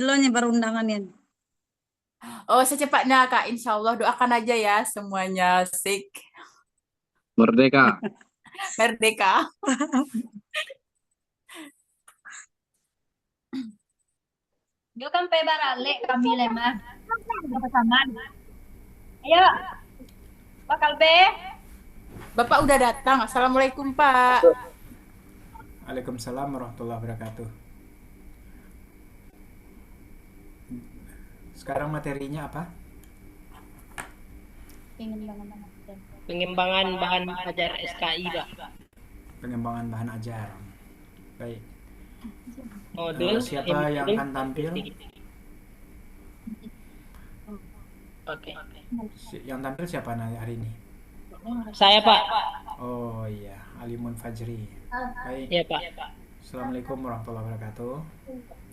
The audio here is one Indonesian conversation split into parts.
Lo nyebar undangan ya. Oh, secepatnya Kak, insya Allah doakan aja ya semuanya sik Merdeka. merdeka. Yo kan pe barale kami lemah. Bersama. Ayo, bakal be. Bapak udah datang. Assalamualaikum Pak. Waalaikumsalam warahmatullahi wabarakatuh. Sekarang materinya apa? Pengembangan bahan ajar SKI, Pak. Pengembangan bahan ajar. Baik. Modul Siapa yang akan tampil? Oke. Yang tampil siapa hari ini? Saya, Pak. Oh iya, Alimun Fajri. Baik. Iya, Pak. Assalamualaikum warahmatullahi wabarakatuh.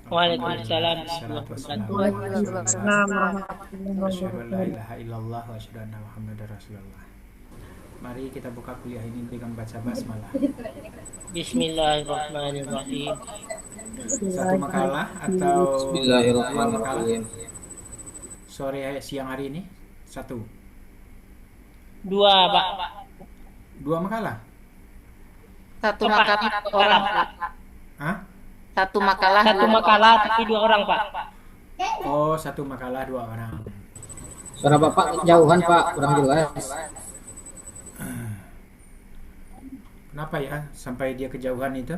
Waalaikumsalam Alhamdulillah, warahmatullahi wassalatu wassalamu ala wabarakatuh. rasulillah. Assalamualaikum Asyhadu an la warahmatullahi ilaha illallah wa asyhadu anna Muhammadar Rasulullah. Mari kita buka kuliah ini dengan baca basmalah. Bismillahirrahmanirrahim. Satu makalah atau dua makalah? Bismillahirrahmanirrahim. Sore siang hari ini? Satu. Dua, Pak. Dua makalah? Satu Oh, Pak. makalah dua orang, Pak. Hah? Satu makalah Satu dua makalah tapi dua orang, Pak. Oh, satu makalah dua orang. Suara Bapak kejauhan, Pak, kurang jelas. Kenapa ya sampai dia kejauhan itu?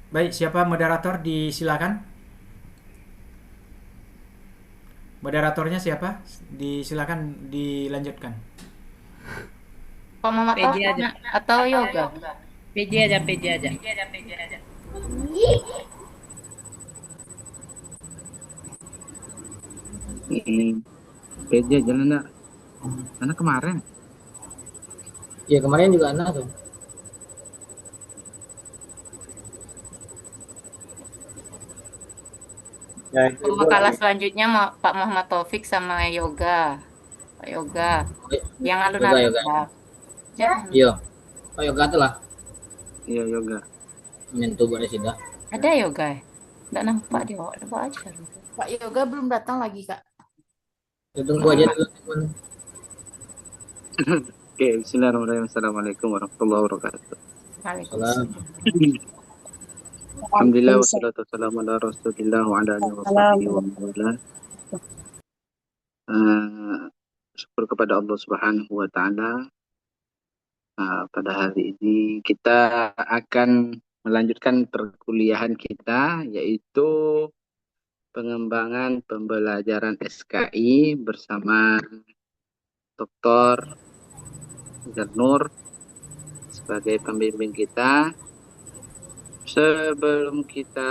Baik, siapa moderator? Disilakan. Moderatornya siapa? Disilakan dilanjutkan. Pak Muhammad PJ Taufik aja. atau yoga? PJ aja, PJ aja. PJ jalan enggak? Karena kemarin. Ya kemarin juga anak tuh. Ya, itu Makalah selanjutnya Pak Muhammad Taufik sama yoga. Pak yoga. Yang yoga alun-alun yoga. ya. Jangan. Iya. Oh yoga tuh lah. Iya yoga. Menyentuh pada sida. Ada yoga. Enggak nampak dia. Nampak aja. Pak Yoga belum datang lagi Kak. Tunggu aja dulu teman. Oke, bismillahirrahmanirrahim. Assalamualaikum warahmatullahi wabarakatuh. Waalaikumsalam. Alhamdulillah wassalatu wassalamu ala Rasulillah wa ala alihi wa sahbihi wa man wala. Syukur kepada Allah Subhanahu wa taala. Pada hari ini kita akan melanjutkan perkuliahan kita, yaitu pengembangan pembelajaran SKI bersama Dr. Zanur sebagai pembimbing kita. Sebelum kita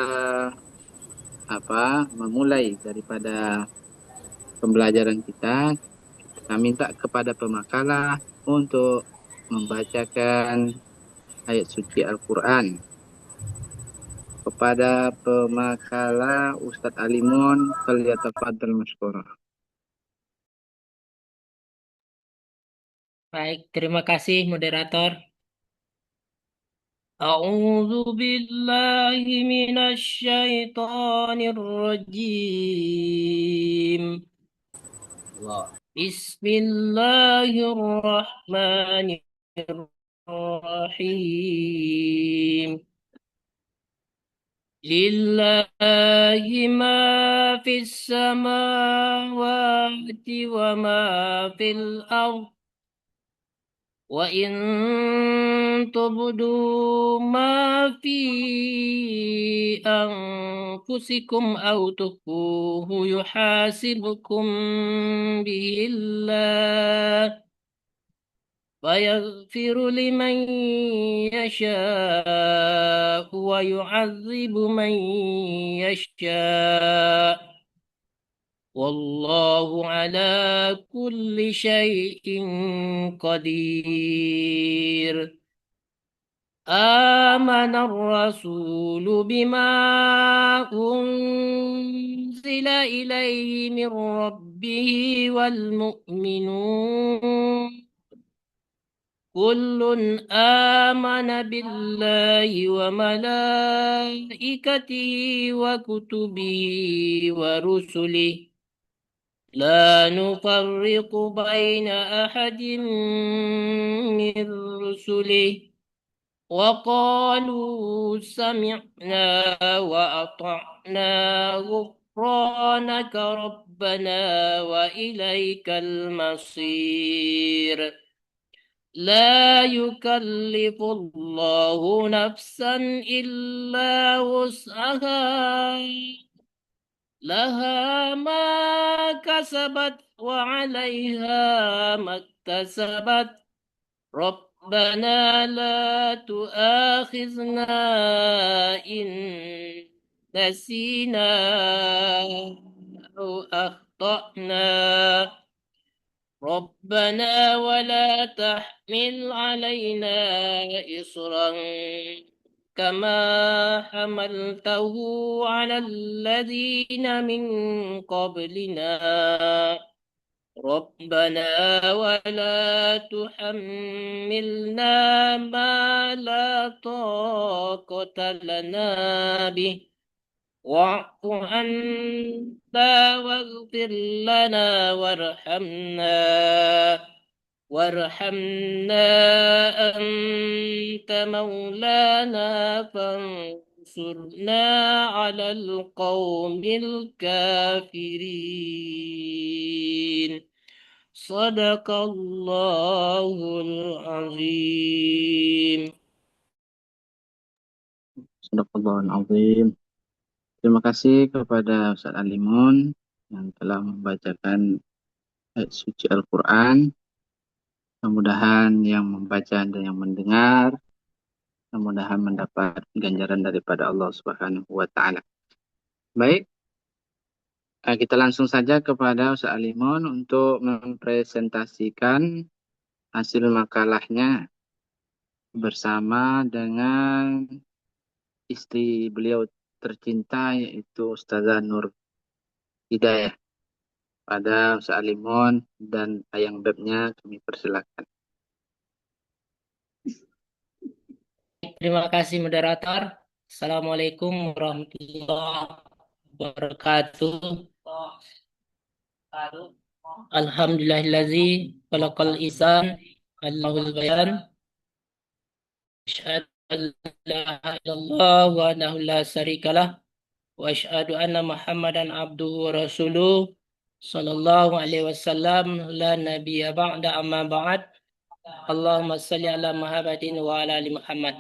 memulai daripada pembelajaran kita minta kepada pemakalah untuk membacakan ayat suci Al-Quran. Kepada pemakalah Ustadz Alimun, falyatafaddal masykurah. Baik, terima kasih moderator. A'udzu billahi minasy syaithanir rajim. Bismillahirrahmanirrahim. Lillahi ma fis samawati wa ma fil ardh. وإن تبدوا ما في أنفسكم أو تخفوه يحاسبكم به الله فيغفر لمن يشاء ويعذب من يشاء والله على كل شيء قدير. آمن الرسول بما أنزل إليه من ربه والمؤمنون كل آمن بالله وملائكته وكتبه ورسله لا نفرق بين أحد من رسله وقالوا سمعنا وأطعنا غفرانك ربنا وإليك المصير لا يكلف الله نفسا إلا وسعها لها ما كسبت وعليها ما اكتسبت ربنا لا تؤاخذنا إن نسينا أو أخطأنا ربنا ولا تحمل علينا إصرا كما حملته على الذين من قبلنا ربنا ولا تحملنا ما لا طاقة لنا به واعف عنا واغفر لنا وارحمنا أنت مولانا فانصرنا على القوم الكافرين صدق الله العظيم. Sadaqallahul azim. Terima kasih kepada Ustaz Alimun yang telah membacakan ayat suci Al-Quran. Mudah-mudahan yang membaca dan yang mendengar, mudah-mudahan mendapat ganjaran daripada Allah Subhanahu wa Ta'ala. Baik, kita langsung saja kepada Ustaz Alimun untuk mempresentasikan hasil makalahnya bersama dengan istri beliau tercinta, yaitu Ustazah Nur Hidayah. Pada Ustaz Alimun dan ayang bebnya kami persilakan. Terima kasih moderator. Assalamualaikum warahmatullahi wabarakatuh. Alhamdulillahillazi khalaqal insan Allahul bayan. Asyhadu an la ilaha illallah wa annahu la syarikalah wa asyhadu anna Muhammadan abduhu wa rasuluh sallallahu alaihi wasallam la nabiyya ba'da amma ba'd. Allahumma shalli ala Muhammadin wa ala ali Muhammad.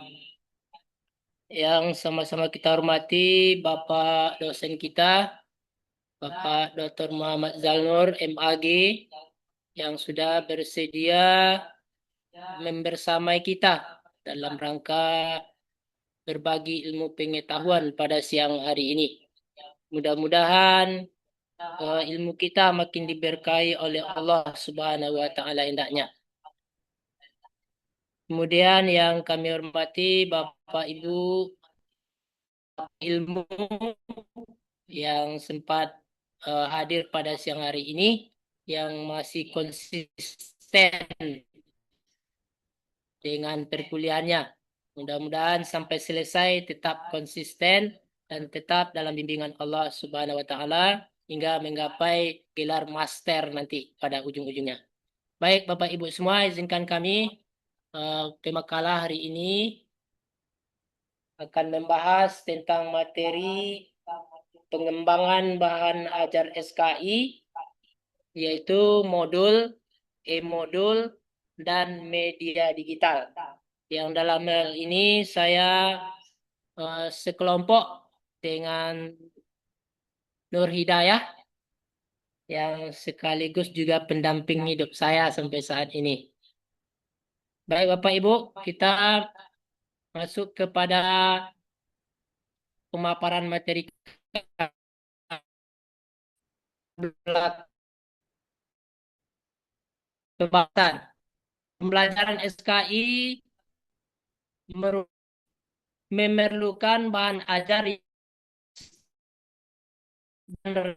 Yang sama-sama kita hormati Bapak dosen kita, Bapak Dr. Muhammad Zalnur MAG, yang sudah bersedia membersamai kita dalam rangka berbagi ilmu pengetahuan pada siang hari ini. Mudah-mudahan ilmu kita makin diberkahi oleh Allah Subhanahu wa Ta'ala hendaknya. Kemudian yang kami hormati Bapak Ibu ilmu yang sempat hadir pada siang hari ini, yang masih konsisten dengan perkuliahannya. Mudah-mudahan sampai selesai tetap konsisten dan tetap dalam bimbingan Allah Subhanahu wa Ta'ala hingga menggapai gelar master nanti pada ujung-ujungnya. Baik Bapak Ibu semua, izinkan kami pemakalah hari ini akan membahas tentang materi pengembangan bahan ajar SKI, yaitu modul, e-modul, dan media digital. Yang dalam hal ini saya sekelompok dengan Nur Hidayah, yang sekaligus juga pendamping hidup saya sampai saat ini. Baik Bapak Ibu, kita masuk kepada pemaparan materi pembahasan. Pembelajaran SKI memerlukan bahan ajar dan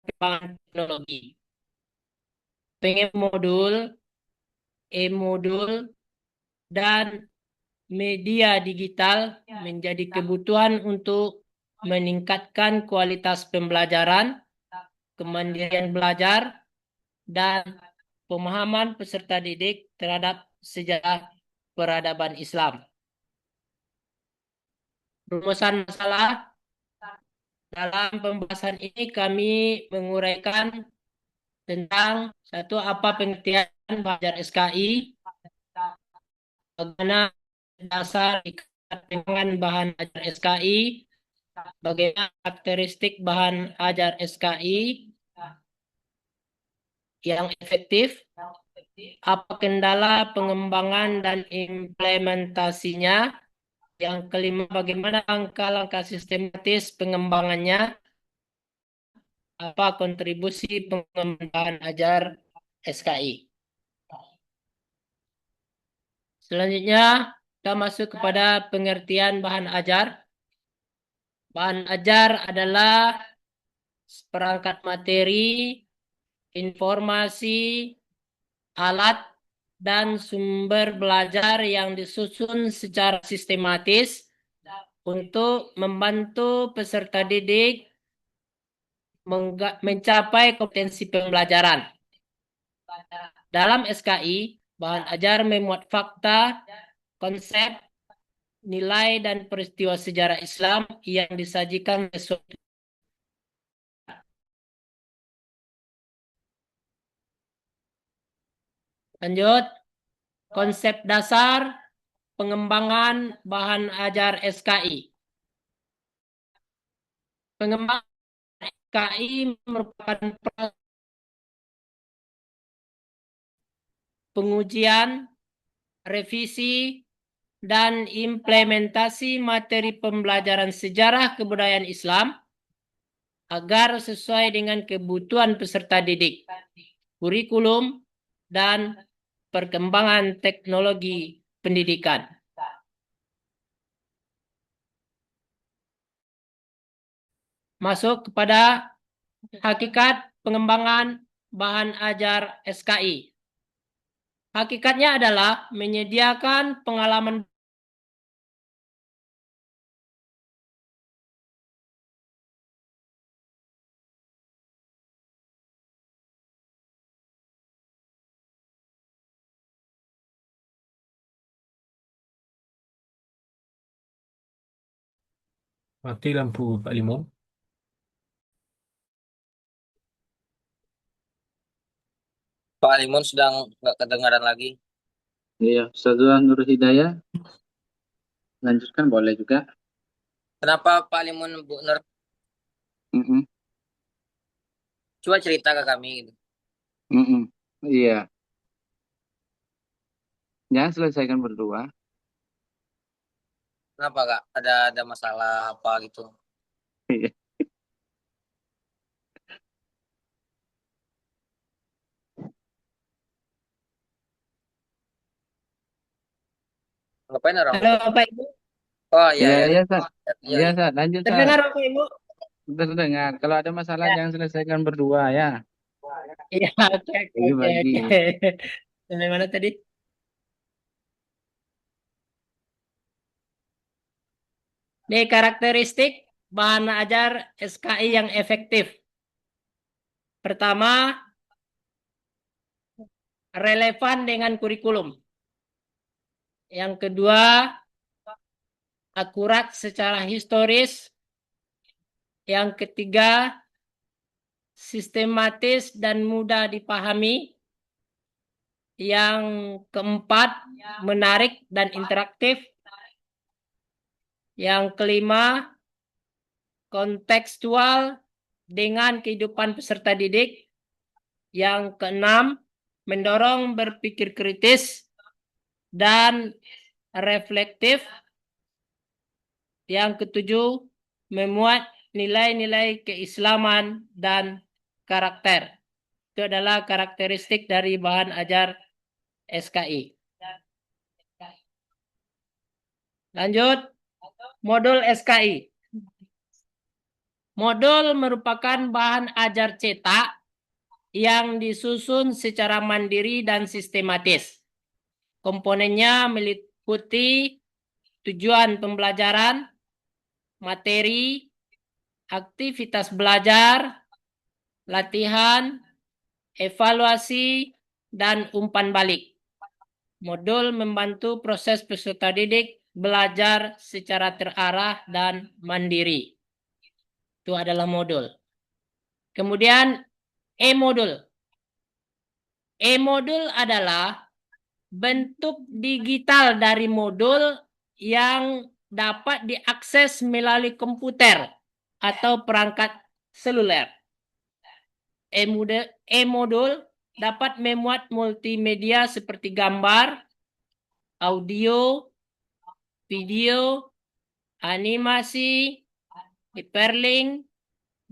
teknologi. Pengen modul e-modul, dan media digital menjadi kebutuhan untuk meningkatkan kualitas pembelajaran, kemandirian belajar, dan pemahaman peserta didik terhadap sejarah peradaban Islam. Rumusan masalah dalam pembahasan ini kami menguraikan tentang satu, apa pengertian belajar SKI, bagaimana dasar dengan bahan ajar SKI, bagaimana karakteristik bahan ajar SKI yang efektif, apa kendala pengembangan dan implementasinya, yang kelima bagaimana langkah-langkah sistematis pengembangannya, apa kontribusi pengembangan ajar SKI. Selanjutnya kita masuk kepada pengertian bahan ajar. Bahan ajar adalah perangkat materi, informasi, alat, dan sumber belajar yang disusun secara sistematis untuk membantu peserta didik mencapai kompetensi pembelajaran. Dalam SKI, bahan ajar memuat fakta, konsep, nilai, dan peristiwa sejarah Islam yang disajikan sesuai. Lanjut, konsep dasar pengembangan bahan ajar SKI. Pengembangan SKI merupakan pengujian, revisi, dan implementasi materi pembelajaran sejarah kebudayaan Islam agar sesuai dengan kebutuhan peserta didik, kurikulum, dan perkembangan teknologi pendidikan. Masuk kepada hakikat pengembangan bahan ajar SKI. Hakikatnya adalah menyediakan pengalaman Mati lampu Pak Limo. Pak Limun sedang nggak kedengaran lagi. Iya, Ustazah Nur Hidayah. Lanjutkan boleh juga. Kenapa Pak Limun, Bu Nur? Mm-mm. Coba cerita ke kami gitu. Mm-mm. Iya. Jangan selesaikan berdua. Kenapa Kak? Ada masalah apa gitu? Iya. Ngapain orang? Halo Bapak Ibu, Oh iya, Iya, iya. iya, Sat. Iya, Iya, iya. Sat. Lanjut, Sat. terdengar Bapak Ibu? Terdengar. Kalau ada masalah jangan selesaikan berdua ya. Iya, oke, Bagi-bagi. oke. Sampai mana tadi? Ini karakteristik bahan ajar SKI yang efektif. Pertama, relevan dengan kurikulum. Yang kedua, akurat secara historis. Yang ketiga, sistematis dan mudah dipahami. Yang keempat, menarik dan interaktif. Yang kelima, kontekstual dengan kehidupan peserta didik. Yang keenam, mendorong berpikir kritis dan reflektif. Yang ketujuh, memuat nilai-nilai keislaman dan karakter. Itu adalah karakteristik dari bahan ajar SKI. Lanjut, modul SKI. Modul merupakan bahan ajar cetak yang disusun secara mandiri dan sistematis. Komponennya meliputi tujuan pembelajaran, materi, aktivitas belajar, latihan, evaluasi, dan umpan balik. Modul membantu proses peserta didik belajar secara terarah dan mandiri. Itu adalah modul. Kemudian e-modul. E-modul adalah bentuk digital dari modul yang dapat diakses melalui komputer atau perangkat seluler. E-modul dapat memuat multimedia seperti gambar, audio, video, animasi, hyperlink,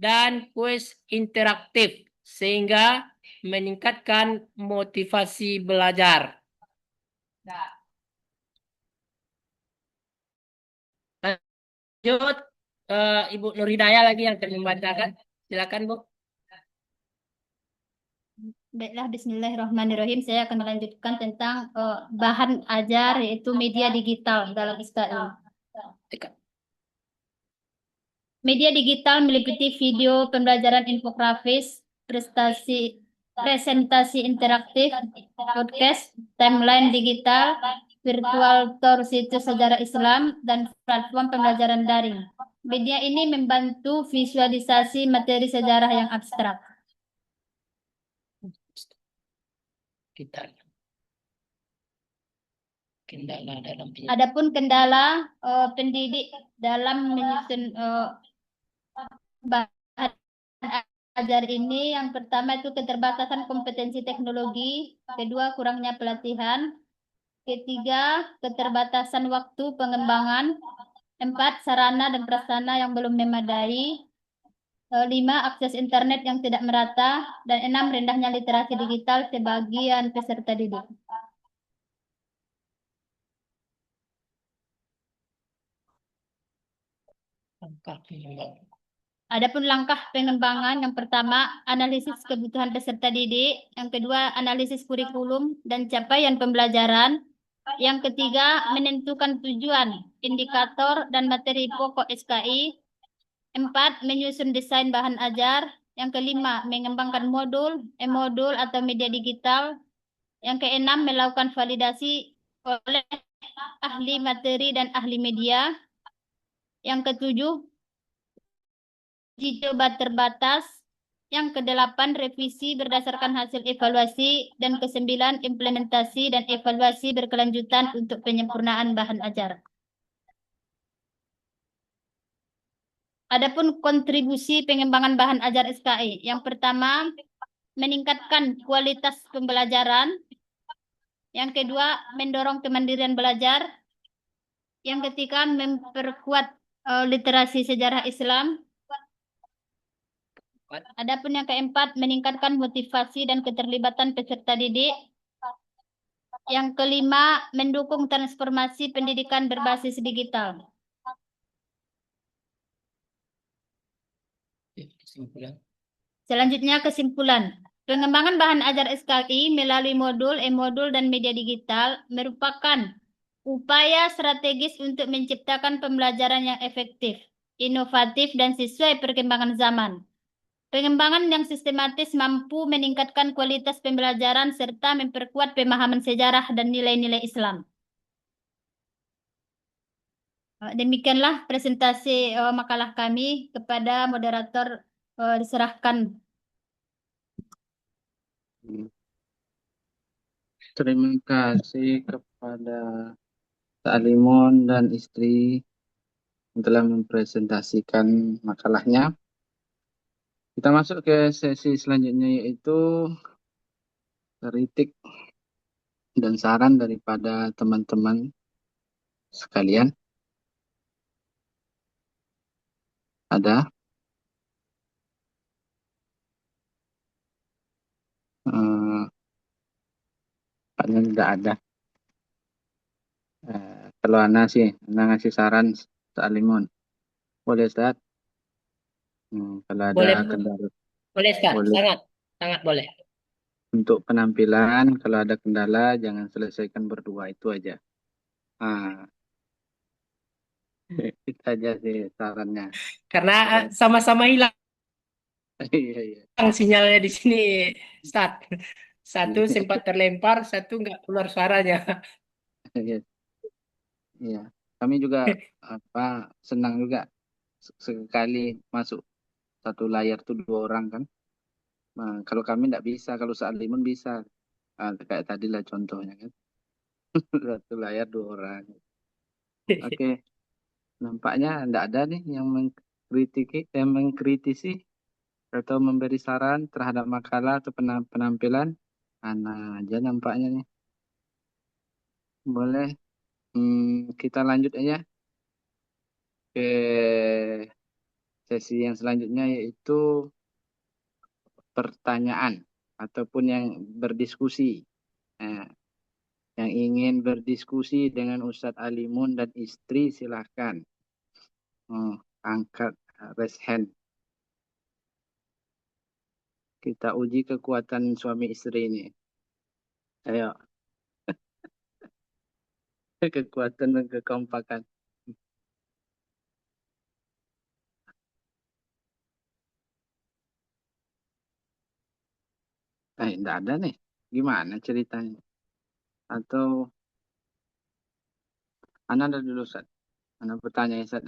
dan kuis interaktif sehingga meningkatkan motivasi belajar. Lanjut, Ibu Nur Hidayah lagi yang akan membacakan. Silakan, Bu. Baiklah, bismillahirrahmanirrahim. Saya akan melanjutkan tentang bahan ajar yaitu media digital dalam SKI. Media digital meliputi video pembelajaran infografis, presentasi interaktif, podcast, timeline digital, virtual tour situs sejarah Islam, dan platform pembelajaran daring. Media ini membantu visualisasi materi sejarah yang abstrak. Kendala dalam Adapun kendala pendidik dalam menyusun bahan ajar ini, yang pertama itu keterbatasan kompetensi teknologi, kedua kurangnya pelatihan, ketiga keterbatasan waktu pengembangan, empat sarana dan prasarana yang belum memadai, lima akses internet yang tidak merata, dan enam rendahnya literasi digital sebagian peserta didik. Adapun langkah pengembangan, yang pertama analisis kebutuhan peserta didik, yang kedua analisis kurikulum dan capaian pembelajaran, yang ketiga menentukan tujuan, indikator dan materi pokok SKI, empat menyusun desain bahan ajar, yang kelima mengembangkan modul, e-modul atau media digital, yang keenam melakukan validasi oleh ahli materi dan ahli media, yang ketujuh uji coba terbatas, yang kedelapan revisi berdasarkan hasil evaluasi, dan kesembilan implementasi dan evaluasi berkelanjutan untuk penyempurnaan bahan ajar. Adapun kontribusi pengembangan bahan ajar SKI, yang pertama meningkatkan kualitas pembelajaran, yang kedua mendorong kemandirian belajar, yang ketiga memperkuat literasi sejarah Islam. Adapun yang keempat, meningkatkan motivasi dan keterlibatan peserta didik. Yang kelima, mendukung transformasi pendidikan berbasis digital. Selanjutnya kesimpulan. Pengembangan bahan ajar SKI melalui modul, e-modul, dan media digital merupakan upaya strategis untuk menciptakan pembelajaran yang efektif, inovatif, dan sesuai perkembangan zaman. Pengembangan yang sistematis mampu meningkatkan kualitas pembelajaran serta memperkuat pemahaman sejarah dan nilai-nilai Islam. Demikianlah presentasi makalah kami. Kepada moderator diserahkan. Terima kasih kepada Ta'limun dan istri yang telah mempresentasikan makalahnya. Kita masuk ke sesi selanjutnya, yaitu kritik dan saran daripada teman-teman sekalian. Ada? Kayaknya tidak ada. Kalau Ana sih, Ana ngasih saran Ta'limun. Boleh, Ustaz? Kalau ada Boleh, kendala. boleh, Ustaz. Boleh. Sangat boleh. Untuk penampilan, kalau ada kendala jangan selesaikan berdua, itu aja. Ah, itu aja sih sarannya. Karena Supaya sama-sama hilang iya iya. sinyalnya di sini, Start. Satu sempat terlempar, satu nggak keluar suaranya. Iya. Iya. Kami juga senang juga sekali masuk satu layar tuh 2 orang kan. Nah, kalau kami tidak bisa, kalau Limun bisa. Kayak tadi lah contohnya kan. Satu layar 2 orang. Oke, nampaknya tidak ada nih yang mengkritisi atau memberi saran terhadap makalah atau penampilan. Ana aja nampaknya nih. Boleh, kita lanjut aja ke sesi yang selanjutnya, yaitu pertanyaan ataupun yang berdiskusi. Nah, yang ingin berdiskusi dengan Ustadz Alimun dan istri silahkan angkat raise hand. Kita uji kekuatan suami istri ini. Ayo, kekuatan dan kekompakan. Tidak ada nih. Gimana ceritanya? Atau Ana ada dulu, Ustaz. Ana bertanya, Ustaz.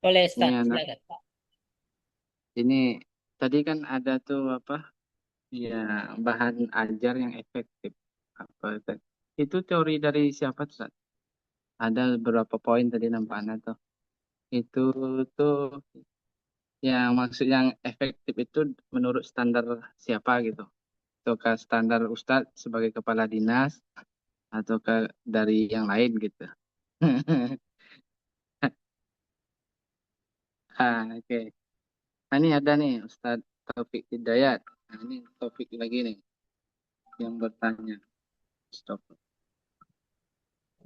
Boleh, Ini Start. anak. Silakan. Ini tadi kan ada tuh ya, bahan ajar yang efektif. Itu teori dari siapa tuh, Ustaz? Ada beberapa poin tadi nampaknya tuh. Itu tuh yang maksud yang efektif itu menurut standar siapa gitu? Ataukah standar Ustadz sebagai kepala dinas, ataukah dari yang lain gitu? Oke. Nah, ini ada nih Ustadz Taufik Hidayat. Nah, ini topik lagi nih yang bertanya. Stop.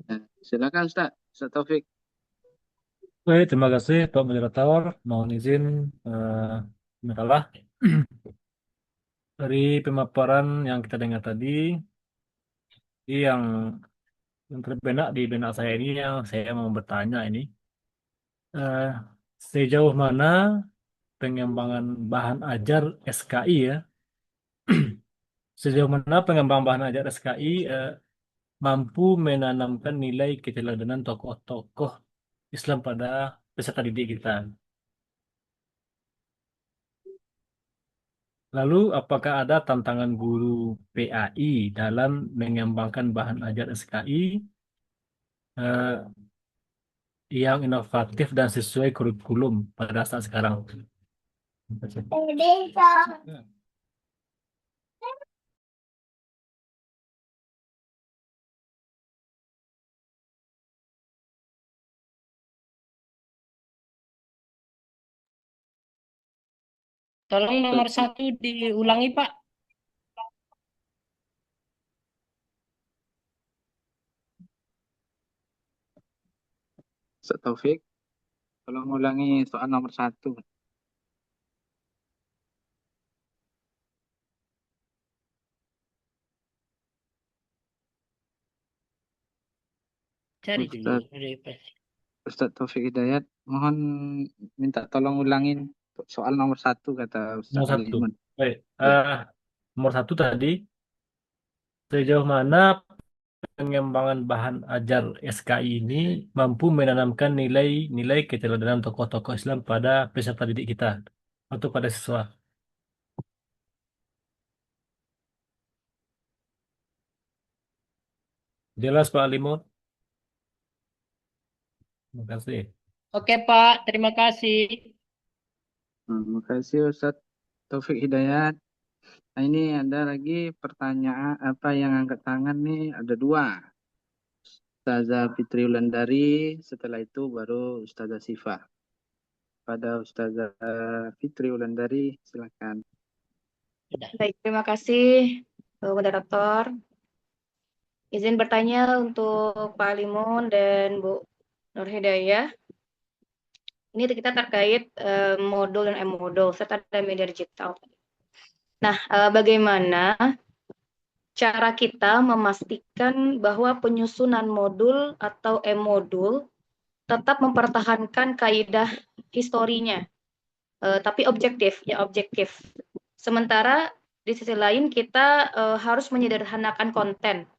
Nah, silakan Ustadz Taufik. Baik, terima kasih Pak Moderator. Mohon izin kalah dari pemaparan yang kita dengar tadi, yang terbenak di benak saya ini, yang saya mau bertanya ini, eh, sejauh mana pengembangan bahan ajar SKI ya, sejauh mana pengembangan bahan ajar SKI mampu menanamkan nilai keteladanan tokoh-tokoh Islam pada peserta didik kita. Lalu, apakah ada tantangan guru PAI dalam mengembangkan bahan ajar SKI eh, yang inovatif dan sesuai kurikulum pada saat sekarang? Tolong nomor 1 diulangi, Pak. Ustadz Taufik, tolong ulangi soal nomor 1. Cari dulu. Ustadz Taufik Hidayat, mohon minta tolong ulangin soal nomor 1 kata Nomor Ustadz 1. Alimun. Baik. Ya. Nomor 1 tadi, sejauh mana pengembangan bahan ajar SKI ini mampu menanamkan nilai-nilai keteladanan tokoh-tokoh Islam pada peserta didik kita atau pada siswa. Jelas Pak Limun? Terima kasih. Oke, Pak. Terima kasih. Terima kasih Ustadz Taufik Hidayat. Nah, ini ada lagi pertanyaan yang angkat tangan nih, ada 2. Ustazah Fitri Wulandari, setelah itu baru Ustazah Sifa. Pada Ustazah Fitri Wulandari, silakan. Baik, terima kasih moderator. Izin bertanya untuk Pak Limun dan Bu Nur Hidayah. Ini kita terkait modul dan M-modul serta ada media digital. Nah, bagaimana cara kita memastikan bahwa penyusunan modul atau e-modul tetap mempertahankan kaidah historinya, tapi objektif, ya objektif. Sementara di sisi lain kita harus menyederhanakan konten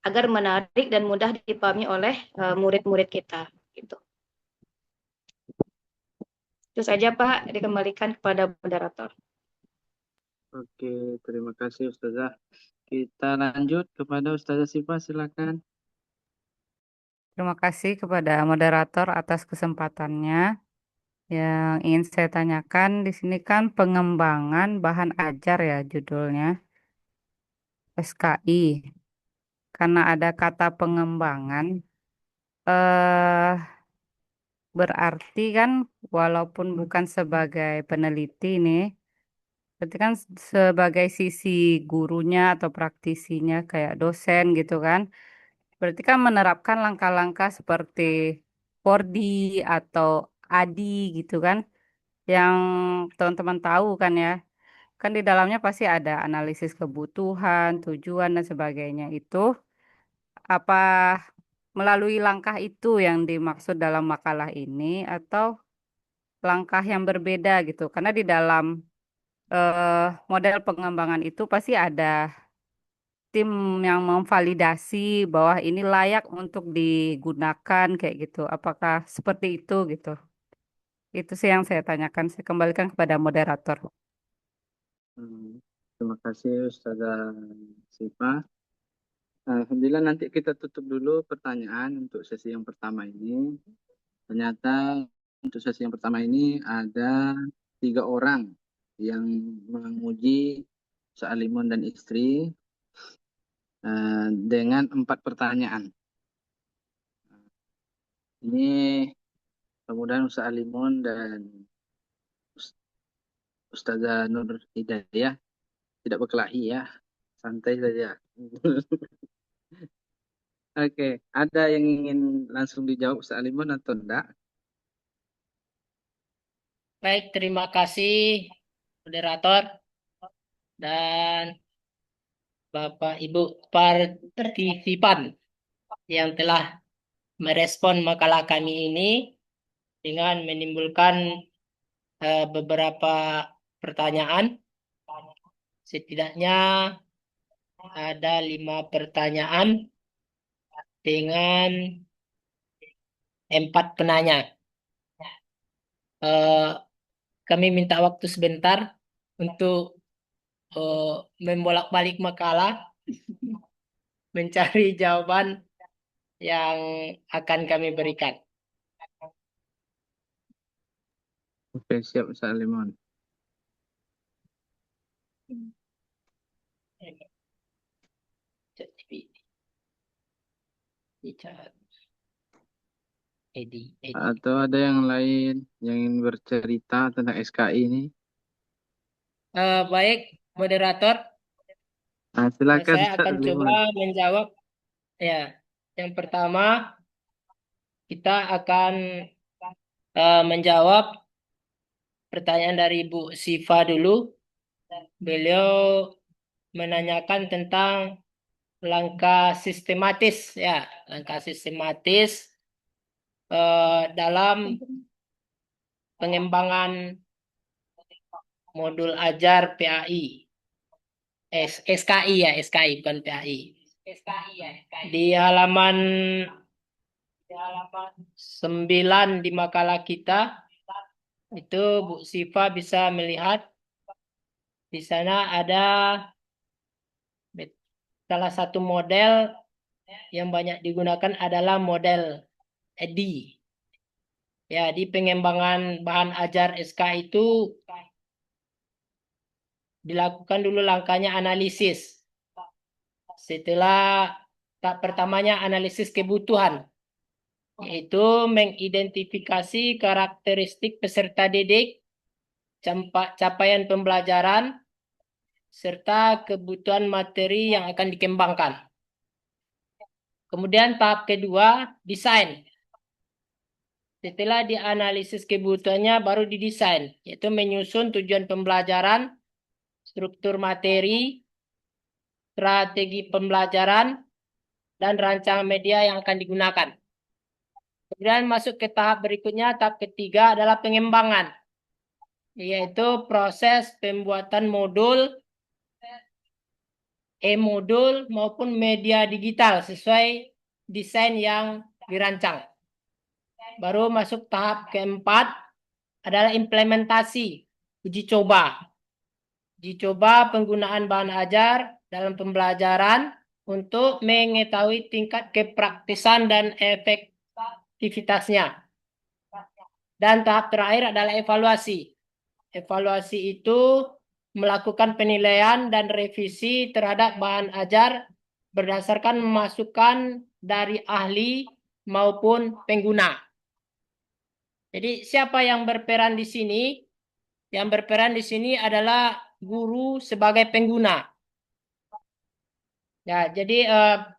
agar menarik dan mudah dipahami oleh murid-murid kita. Gitu. Itu saja Pak, dikembalikan kepada moderator. Oke, terima kasih Ustazah. Kita lanjut kepada Ustazah Sifa, silakan. Terima kasih kepada moderator atas kesempatannya. Yang ingin saya tanyakan di sini kan pengembangan bahan ajar ya judulnya SKI. Karena ada kata pengembangan, eh berarti kan walaupun bukan sebagai peneliti nih, berarti kan sebagai sisi gurunya atau praktisinya kayak dosen gitu kan. Berarti kan menerapkan langkah-langkah seperti 4D atau ADI gitu kan. Yang teman-teman tahu kan ya. Kan di dalamnya pasti ada analisis kebutuhan, tujuan dan sebagainya. Itu apa melalui langkah itu yang dimaksud dalam makalah ini atau langkah yang berbeda gitu? Karena di dalam model pengembangan itu pasti ada tim yang memvalidasi bahwa ini layak untuk digunakan kayak gitu. Apakah seperti itu gitu? Itu sih yang saya tanyakan. Saya kembalikan kepada moderator. Terima kasih Ustazah Sifa. Alhamdulillah, nanti kita tutup dulu pertanyaan untuk sesi yang pertama ini. Ternyata untuk sesi yang pertama ini ada 3 orang yang menguji Alimun dan istri dengan 4 pertanyaan. Ini kemudian Ustaz Alimun dan Ustazah Nur Hidayah tidak berkelahi ya, santai saja. Oke, ada yang ingin langsung dijawab Ustaz Alimun atau enggak? Baik, terima kasih moderator dan Bapak Ibu partisipan yang telah merespon makalah kami ini dengan menimbulkan beberapa pertanyaan. Setidaknya ada 5 pertanyaan dengan 4 penanya. Kami minta waktu sebentar untuk membolak-balik makalah, mencari jawaban yang akan kami berikan. Oke, siap Ustaz Alimun. Atau ada yang lain yang ingin bercerita tentang SKI ini? Baik, moderator. Silakan Saya Ustaz akan Alimun. coba menjawab. Ya, yang pertama kita akan menjawab pertanyaan dari Bu Sifa dulu. Beliau menanyakan tentang langkah sistematis ya, langkah sistematis dalam pengembangan modul ajar PAI. SKI ya, SKI bukan PAI. Di halaman 9 di makalah kita itu Bu Sifa bisa melihat di sana ada salah satu model yang banyak digunakan adalah model EDI. Ya, di pengembangan bahan ajar SK itu dilakukan dulu langkahnya analisis. Setelah tahap pertamanya analisis kebutuhan, yaitu mengidentifikasi karakteristik peserta didik, capaian pembelajaran, serta kebutuhan materi yang akan dikembangkan. Kemudian tahap kedua, desain. Setelah dianalisis kebutuhannya baru didesain, yaitu menyusun tujuan pembelajaran struktur materi, strategi pembelajaran, dan rancangan media yang akan digunakan. Kemudian masuk ke tahap berikutnya, tahap ketiga adalah pengembangan, yaitu proses pembuatan modul, e-modul maupun media digital sesuai desain yang dirancang. Baru masuk tahap keempat adalah implementasi, uji coba. Uji coba penggunaan bahan ajar dalam pembelajaran untuk mengetahui tingkat kepraktisan dan efektivitasnya. Dan tahap terakhir adalah evaluasi. Evaluasi itu melakukan penilaian dan revisi terhadap bahan ajar berdasarkan masukan dari ahli maupun pengguna. Jadi siapa yang berperan di sini? Yang berperan di sini adalah guru sebagai pengguna. Ya, jadi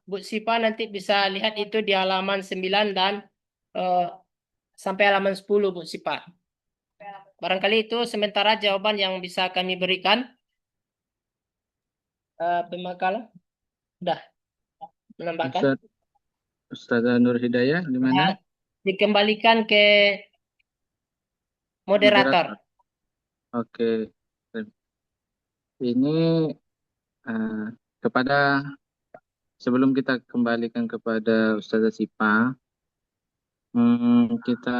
Bu Sipa nanti bisa lihat itu di halaman 9 dan sampai halaman 10 Bu Sipa. Barangkali itu sementara jawaban yang bisa kami berikan. Pemakalan sudah menambahkan. Ustaz Nur Hidayah gimana? Dikembalikan ke moderator. Oke. Ini kepada sebelum kita kembalikan kepada Ustazah Sipa, kita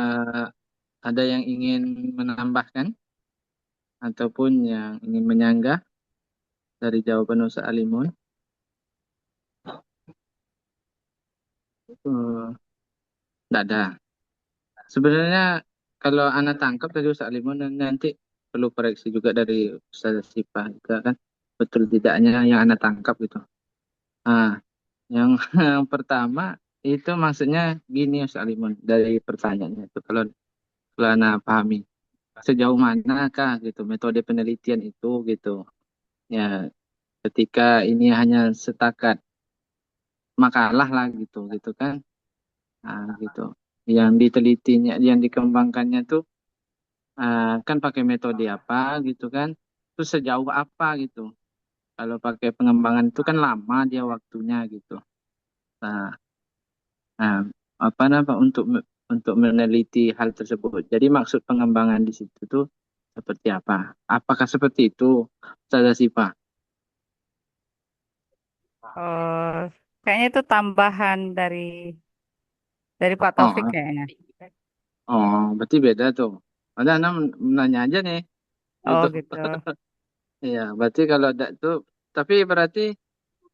ada yang ingin menambahkan ataupun yang ingin menyanggah dari jawaban Ustaz Alimun? Tidak ada. Sebenarnya kalau Ana tangkap dari Ustaz Alimun, nanti perlu koreksi juga dari Ustazah Sipa juga kan, betul tidaknya yang Ana tangkap gitu. Yang pertama itu maksudnya gini Ustaz Alimun, dari pertanyaannya itu kalau Ana pahami, sejauh manakah gitu metode penelitian itu gitu ya, ketika ini hanya setakat makalah lah gitu kan, gitu yang ditelitinya, yang dikembangkannya tuh kan pakai metode apa gitu kan, terus sejauh apa gitu. Kalau pakai pengembangan itu kan lama dia waktunya gitu. Apa namanya untuk meneliti hal tersebut. Jadi maksud pengembangan di situ tuh seperti apa? Apakah seperti itu, Ustazah Sipa? Kayaknya itu tambahan dari Pak Taufik kayaknya. Berarti beda tuh. Ada Anda menanya aja nih. Oh gitu. Iya, berarti kalau ada tuh, tapi berarti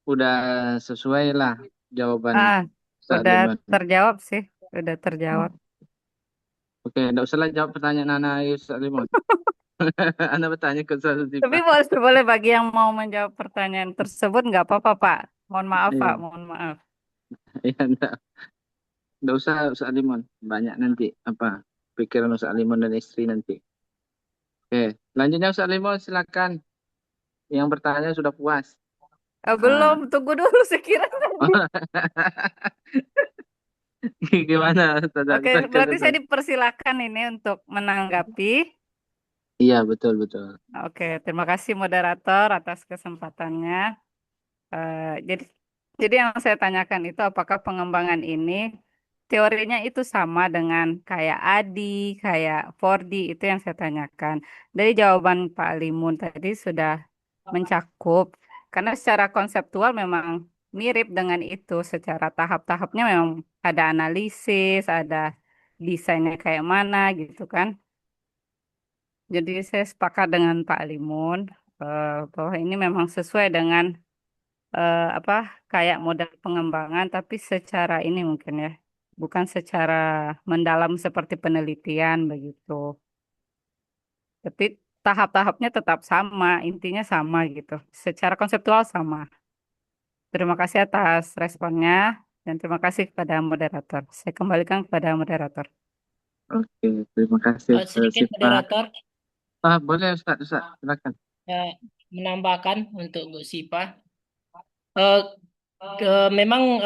udah sesuai lah jawaban. Udah terjawab sih, udah terjawab. Oke, enggak usah lah jawab pertanyaan Nana Ustaz Limon. Anda bertanya ke Ustaz Sipa. Tapi boleh bagi yang mau menjawab pertanyaan tersebut nggak apa-apa Pak. Mohon maaf Pak, mohon maaf. Iya, enggak usah Ustaz Limon. Banyak nanti pikiran Ustaz Limon dan istri nanti. Oke, selanjutnya Ustaz Limon silakan. Yang bertanya sudah puas. Belum, tunggu dulu sekiranya. Gimana? Oke, berarti saya dipersilakan ini untuk menanggapi. Iya, betul. Oke, terima kasih moderator atas kesempatannya. Jadi yang saya tanyakan itu apakah pengembangan ini teorinya itu sama dengan kayak ADI, kayak 4D, itu yang saya tanyakan. Dari jawaban Pak Limun tadi sudah mencakup, karena secara konseptual memang mirip dengan itu, secara tahap-tahapnya memang ada analisis, ada desainnya kayak mana gitu kan. Jadi saya sepakat dengan Pak Limun bahwa ini memang sesuai dengan kayak model pengembangan, tapi secara ini mungkin ya, bukan secara mendalam seperti penelitian begitu. Tapi tahap-tahapnya tetap sama, intinya sama gitu. Secara konseptual sama. Terima kasih atas responnya dan terima kasih kepada moderator. Saya kembalikan kepada moderator. Oke, terima kasih. Sedikit moderator. Boleh Ustaz, silakan. Menambahkan untuk Bu Sipa. Memang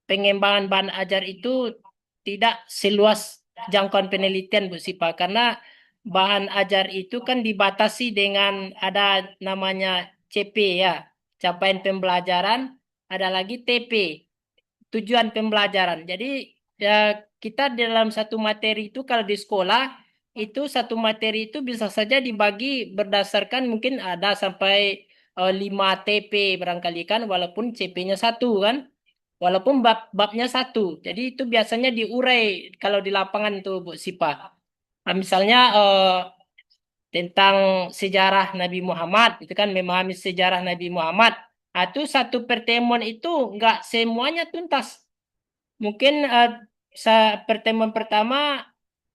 pengembangan bahan ajar itu tidak seluas jangkauan penelitian Bu Sipa, karena bahan ajar itu kan dibatasi dengan ada namanya CP ya, capaian pembelajaran, ada lagi TP, tujuan pembelajaran. Jadi ya, kita dalam satu materi itu kalau di sekolah itu satu materi itu bisa saja dibagi berdasarkan mungkin ada sampai 5 TP barangkali kan, walaupun CP-nya satu kan, walaupun babnya satu. Jadi itu biasanya diurai kalau di lapangan tuh Bu Sipa. Nah, misalnya tentang sejarah Nabi Muhammad, itu kan memahami sejarah Nabi Muhammad. Nah, itu satu pertemuan itu nggak semuanya tuntas. Mungkin pertemuan pertama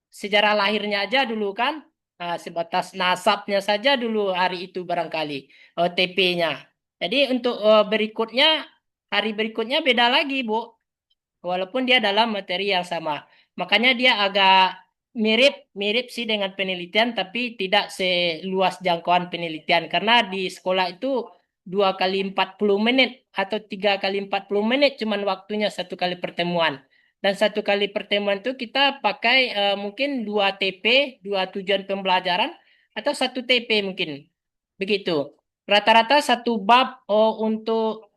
sejarah lahirnya aja dulu kan. Nah, sebatas nasabnya saja dulu hari itu barangkali TP-nya. Jadi untuk berikutnya, hari berikutnya beda lagi, Bu. Walaupun dia dalam materi yang sama. Makanya dia agak mirip sih dengan penelitian, tapi tidak seluas jangkauan penelitian. Karena di sekolah itu 2 kali 40 menit atau 3 kali 40 menit cuman waktunya satu kali pertemuan. Dan satu kali pertemuan itu kita pakai mungkin 2 TP, 2 tujuan pembelajaran, atau 1 TP mungkin. Begitu. Rata-rata satu bab untuk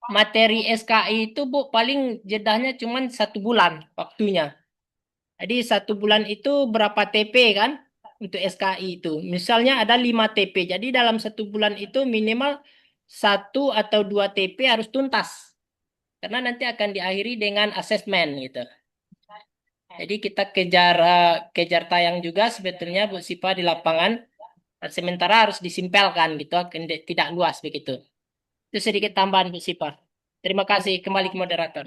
materi SKI itu Bu paling jedahnya cuma 1 bulan waktunya. Jadi 1 bulan itu berapa TP kan untuk SKI itu. Misalnya ada 5 TP. Jadi dalam 1 bulan itu minimal 1 atau 2 TP harus tuntas. Karena nanti akan diakhiri dengan asesmen gitu. Jadi kita kejar tayang juga sebetulnya Bu Sipa di lapangan. Sementara harus disimpelkan gitu, tidak luas begitu. Itu sedikit tambahan Bu Sipa. Terima kasih, kembali ke moderator.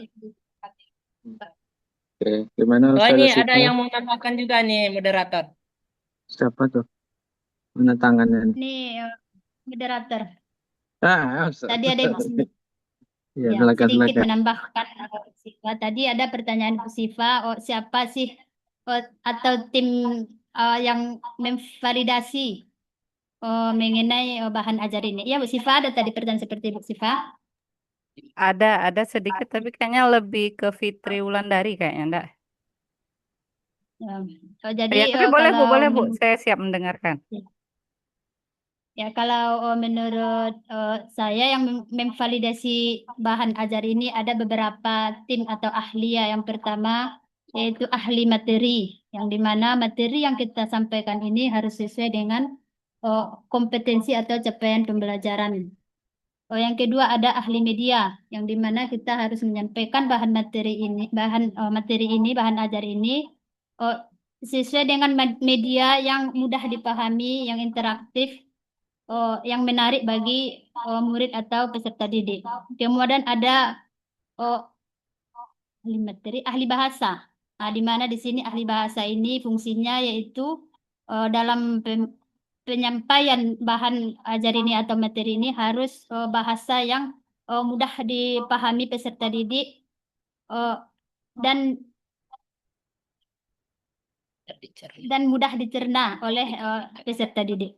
Oke, gimana Oh, Ustazah ini ada Syifa? yang mau tambahkan juga nih moderator. Siapa tuh? Mana tangannya nih? Ini moderator. Ustaz. Tadi ada Ibu Siva. Ya, Ya, silakan, sedikit silakan. menambahkan Bu Siva. Tadi ada pertanyaan Bu Siva, siapa sih atau tim yang memvalidasi mengenai bahan ajar ini? Ya, Bu Siva, ada tadi pertanyaan seperti Bu Siva. Ada sedikit tapi kayaknya lebih ke Fitri Wulandari kayaknya enggak. Ya, jadi Ya, tapi boleh Bu, kalau boleh Bu. Saya siap mendengarkan. ya, kalau menurut saya yang memvalidasi bahan ajar ini ada beberapa tim atau ahli ya. Yang pertama yaitu ahli materi, yang dimana materi yang kita sampaikan ini harus sesuai dengan kompetensi atau capaian pembelajaran. Yang kedua ada ahli media, yang dimana kita harus menyampaikan bahan bahan ajar ini sesuai dengan media yang mudah dipahami, yang interaktif, yang menarik bagi murid atau peserta didik. Kemudian ada ahli materi, ahli bahasa. Nah, di mana di sini ahli bahasa ini fungsinya yaitu dalam penyampaian bahan ajar ini atau materi ini harus bahasa yang mudah dipahami peserta didik dan mudah dicerna oleh peserta didik.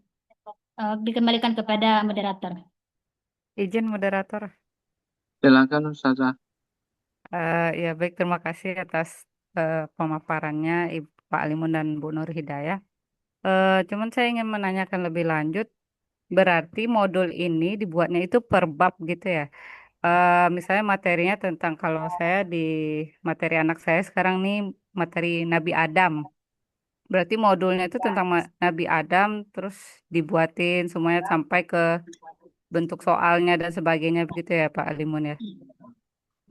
Dikembalikan kepada moderator. Izin moderator. Silakan Ustazah. Ya baik, terima kasih atas pemaparannya Ibu Pak Alimun dan Bu Nur Hidayah. Cuman saya ingin menanyakan lebih lanjut, berarti modul ini dibuatnya itu per bab gitu ya? Misalnya materinya tentang, kalau saya di materi anak saya sekarang nih materi Nabi Adam. Berarti modulnya itu tentang Nabi Adam, terus dibuatin semuanya sampai ke bentuk soalnya dan sebagainya begitu ya Pak Alimun ya?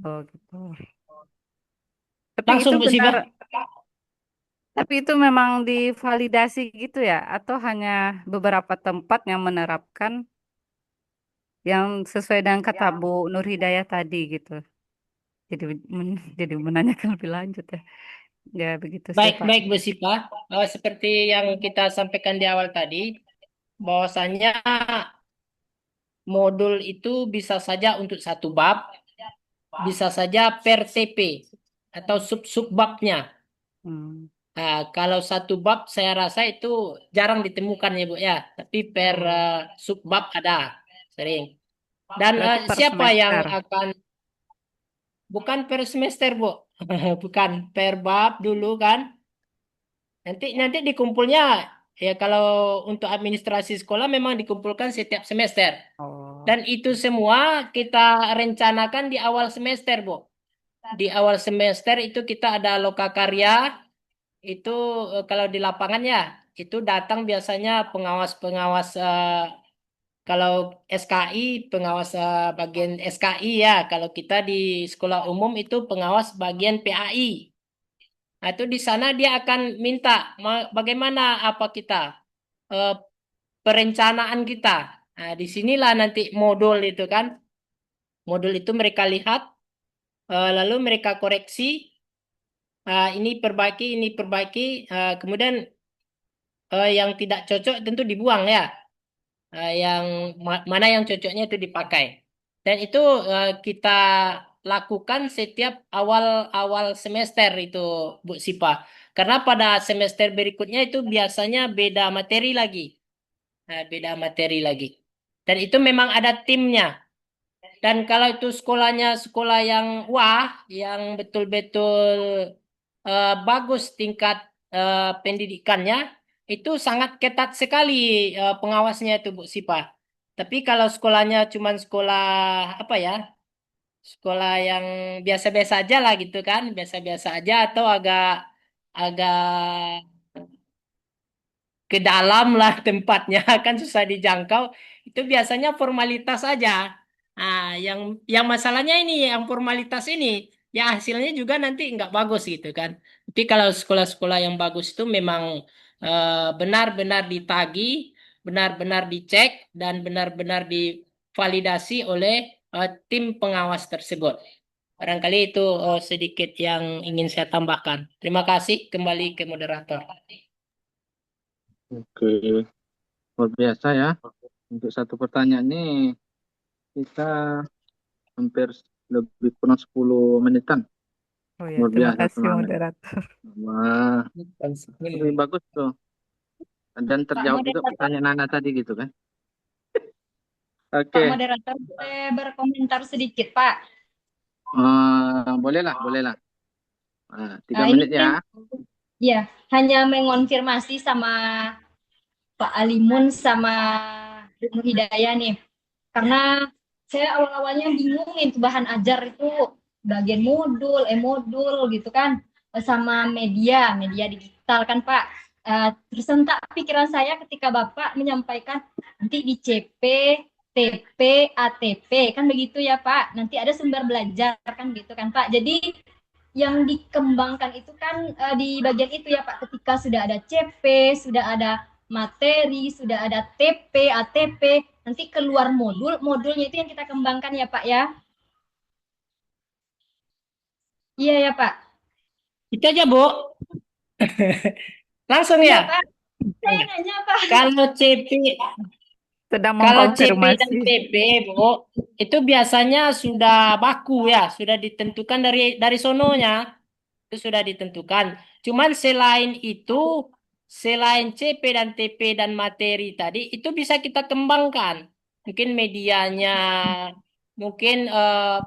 Oh gitu. Tapi itu Langsung Bu benar, Siva. tapi itu memang divalidasi gitu ya? Atau hanya beberapa tempat yang menerapkan yang sesuai dengan kata Bu Nur Hidayah tadi gitu? Jadi jadi menanyakan lebih lanjut ya. Ya begitu sih Pak. Baik Bu Siva. Seperti yang kita sampaikan di awal tadi, bahwasanya modul itu bisa saja untuk satu bab, bisa saja per TP atau sub-sub babnya. Nah, kalau satu bab saya rasa itu jarang ditemukan ya Bu ya, tapi per sub bab ada sering. Dan Berarti per siapa yang semester. akan, bukan per semester Bu, bukan per bab dulu kan. Nanti dikumpulnya ya kalau untuk administrasi sekolah memang dikumpulkan setiap semester. Oh. Dan itu semua kita rencanakan di awal semester, Bu. Di awal semester itu kita ada lokakarya, itu kalau di lapangan ya, itu datang biasanya pengawas-pengawas kalau SKI, pengawas bagian SKI ya. Kalau kita di sekolah umum itu pengawas bagian PAI. Nah, itu di sana dia akan minta bagaimana apa kita eh, perencanaan kita. Nah, disinilah nanti modul itu kan. Modul itu mereka lihat, lalu mereka koreksi. Ini perbaiki. Kemudian yang tidak cocok tentu dibuang ya. Yang mana yang cocoknya itu dipakai. Dan itu kita lakukan setiap awal semester itu, Bu Sipa. Karena pada semester berikutnya itu biasanya beda materi lagi. Beda materi lagi. Dan itu memang ada timnya. Dan kalau itu sekolahnya sekolah yang wah, yang betul-betul bagus tingkat pendidikannya, itu sangat ketat sekali pengawasnya itu Bu Sipa. Tapi kalau sekolahnya cuma sekolah apa ya, sekolah yang biasa-biasa aja lah gitu kan, biasa-biasa aja atau agak agak ke dalam lah tempatnya kan susah dijangkau, itu biasanya formalitas aja. Yang masalahnya ini, yang formalitas ini, ya hasilnya juga nanti nggak bagus gitu kan. Tapi kalau sekolah-sekolah yang bagus itu memang benar-benar ditagih, benar-benar dicek, dan benar-benar divalidasi oleh tim pengawas tersebut. Barangkali itu sedikit yang ingin saya tambahkan. Terima kasih, kembali ke moderator. Oke, luar biasa ya. Untuk satu pertanyaan ini kita hampir lebih kurang 10 menitan. Oh ya, Luar terima biasa kasih semangat. moderator. Wah, lebih bagus tuh. Dan terjawab juga moderator. pertanyaan Nana tadi gitu kan. Pak Oke, moderator, boleh berkomentar sedikit, Pak? boleh lah. 3 Ini menit ya. ya, hanya mengonfirmasi sama Pak Alimun sama Bu Hidayah nih. Karena saya awal-awalnya bingung itu bahan ajar itu bagian modul, modul gitu kan, sama media digital kan Pak. Tersentak pikiran saya ketika Bapak menyampaikan nanti di CP, TP, ATP kan begitu ya Pak. Nanti ada sumber belajar kan gitu kan Pak. Jadi yang dikembangkan itu kan di bagian itu ya Pak, ketika sudah ada CP, sudah ada materi, sudah ada TP, ATP, nanti keluar modulnya itu yang kita kembangkan ya Pak ya. Iya ya Pak. Itu aja, Bu. Langsung Iya ya. Pak. Saya nanya Pak. Kalau CP, Sedang kalau CP dan mengkonfirmasi. TP, Bu, itu biasanya sudah baku ya, sudah ditentukan dari sononya. Itu sudah ditentukan. Cuman selain itu, selain CP dan TP dan materi tadi, itu bisa kita kembangkan. Mungkin medianya, mungkin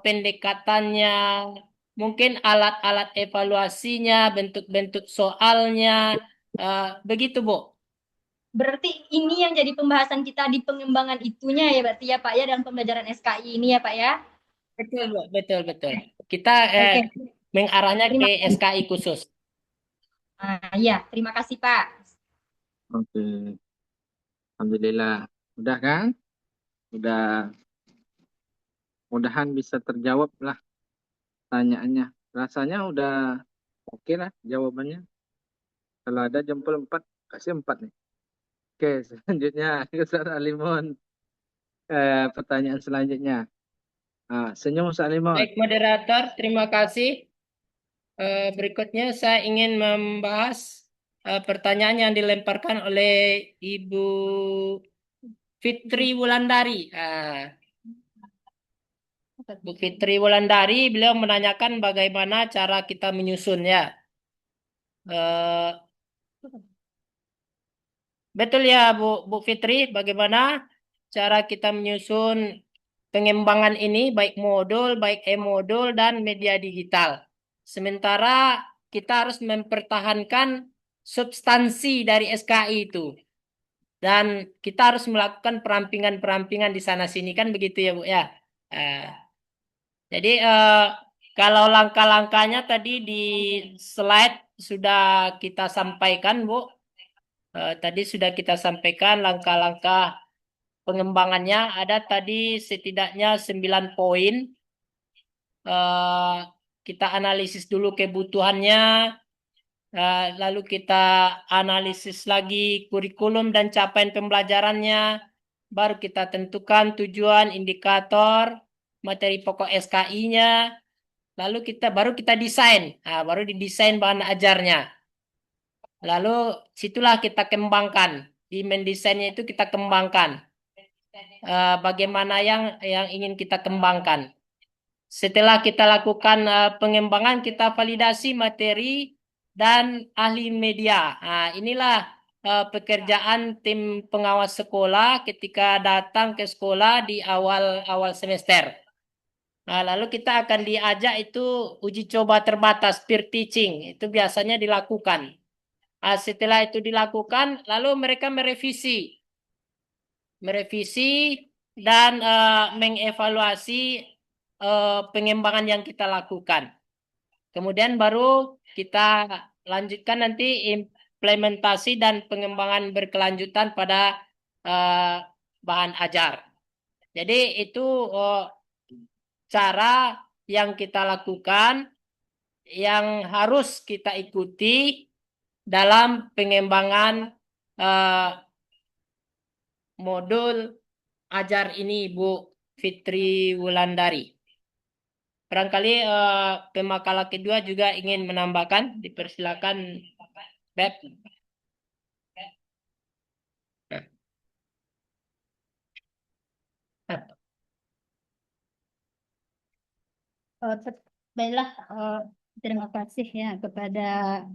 pendekatannya, mungkin alat-alat evaluasinya, bentuk-bentuk soalnya, begitu, Bu. Berarti ini yang jadi pembahasan kita di pengembangan itunya ya berarti ya Pak ya dalam pembelajaran SKI ini ya Pak ya. Betul, Bu. Betul. Kita Oke. mengarahnya ke SKI khusus. Iya, terima kasih Pak. Oke. Alhamdulillah. Udah kan? Udah. Mudahan bisa terjawab lah tanyaannya. Rasanya udah oke lah jawabannya. Kalau ada jempol 4, kasih 4 nih. Oke, selanjutnya Ustaz Alimun. Pertanyaan selanjutnya. Senyum Ustaz Alimun. Baik, moderator, terima kasih. Berikutnya saya ingin membahas pertanyaan yang dilemparkan oleh Ibu Fitri Wulandari. Bu Fitri Wulandari, beliau menanyakan bagaimana cara kita menyusun ya. Betul ya Bu Fitri, bagaimana cara kita menyusun pengembangan ini baik modul, baik e-modul dan media digital. Sementara kita harus mempertahankan substansi dari SKI itu. Dan kita harus melakukan perampingan-perampingan di sana sini kan begitu ya Bu ya. Jadi kalau langkah-langkahnya tadi di slide sudah kita sampaikan Bu. Tadi sudah kita sampaikan langkah-langkah pengembangannya. Ada tadi setidaknya 9 poin. Kita analisis dulu kebutuhannya. Lalu kita analisis lagi kurikulum dan capaian pembelajarannya. Baru kita tentukan tujuan, indikator, materi pokok SKI-nya. Lalu baru kita desain. Baru didesain bahan ajarnya. Lalu situlah kita kembangkan. Di mendesainnya itu kita kembangkan. Bagaimana yang ingin kita kembangkan. Setelah kita lakukan pengembangan, kita validasi materi dan ahli media. Inilah pekerjaan tim pengawas sekolah ketika datang ke sekolah di awal semester. Lalu kita akan diajak itu uji coba terbatas, peer teaching. Itu biasanya dilakukan. Setelah itu dilakukan, lalu mereka merevisi dan mengevaluasi pengembangan yang kita lakukan. Kemudian baru kita lanjutkan nanti implementasi dan pengembangan berkelanjutan pada bahan ajar. Jadi itu cara yang kita lakukan yang harus kita ikuti dalam pengembangan modul ajar ini Bu Fitri Wulandari. Barangkali pemakala kedua juga ingin menambahkan, dipersilakan Beb. Baiklah, terima kasih ya kepada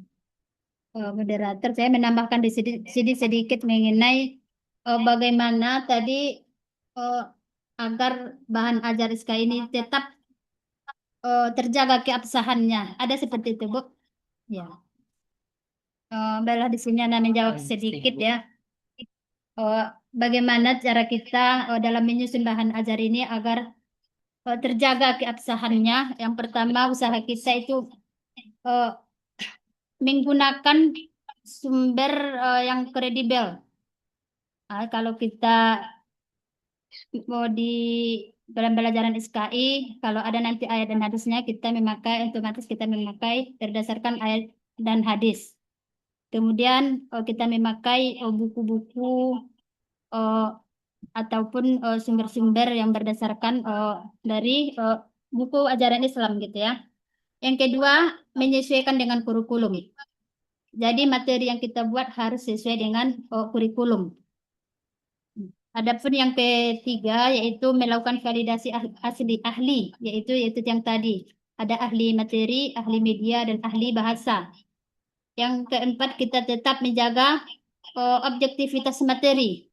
moderator. Saya menambahkan di sini sedikit mengenai bagaimana tadi agar bahan ajar SKI ini tetap terjaga keabsahannya. Ada seperti itu, Bu? Ya. Baiklah, di sini Anda menjawab sedikit ya. Bagaimana cara kita dalam menyusun bahan ajar ini agar terjaga keabsahannya. Yang pertama, usaha kita itu menggunakan sumber yang kredibel. Kalau kita mau di dalam pelajaran SKI, kalau ada nanti ayat dan hadisnya, kita otomatis kita memakai berdasarkan ayat dan hadis. Kemudian kita memakai buku-buku ataupun sumber-sumber yang berdasarkan dari buku ajaran Islam gitu ya. Yang kedua, menyesuaikan dengan kurikulum. Jadi materi yang kita buat harus sesuai dengan kurikulum. Adapun yang ketiga yaitu melakukan validasi ahli, yaitu yang tadi. Ada ahli materi, ahli media, dan ahli bahasa. Yang keempat, kita tetap menjaga objektivitas materi.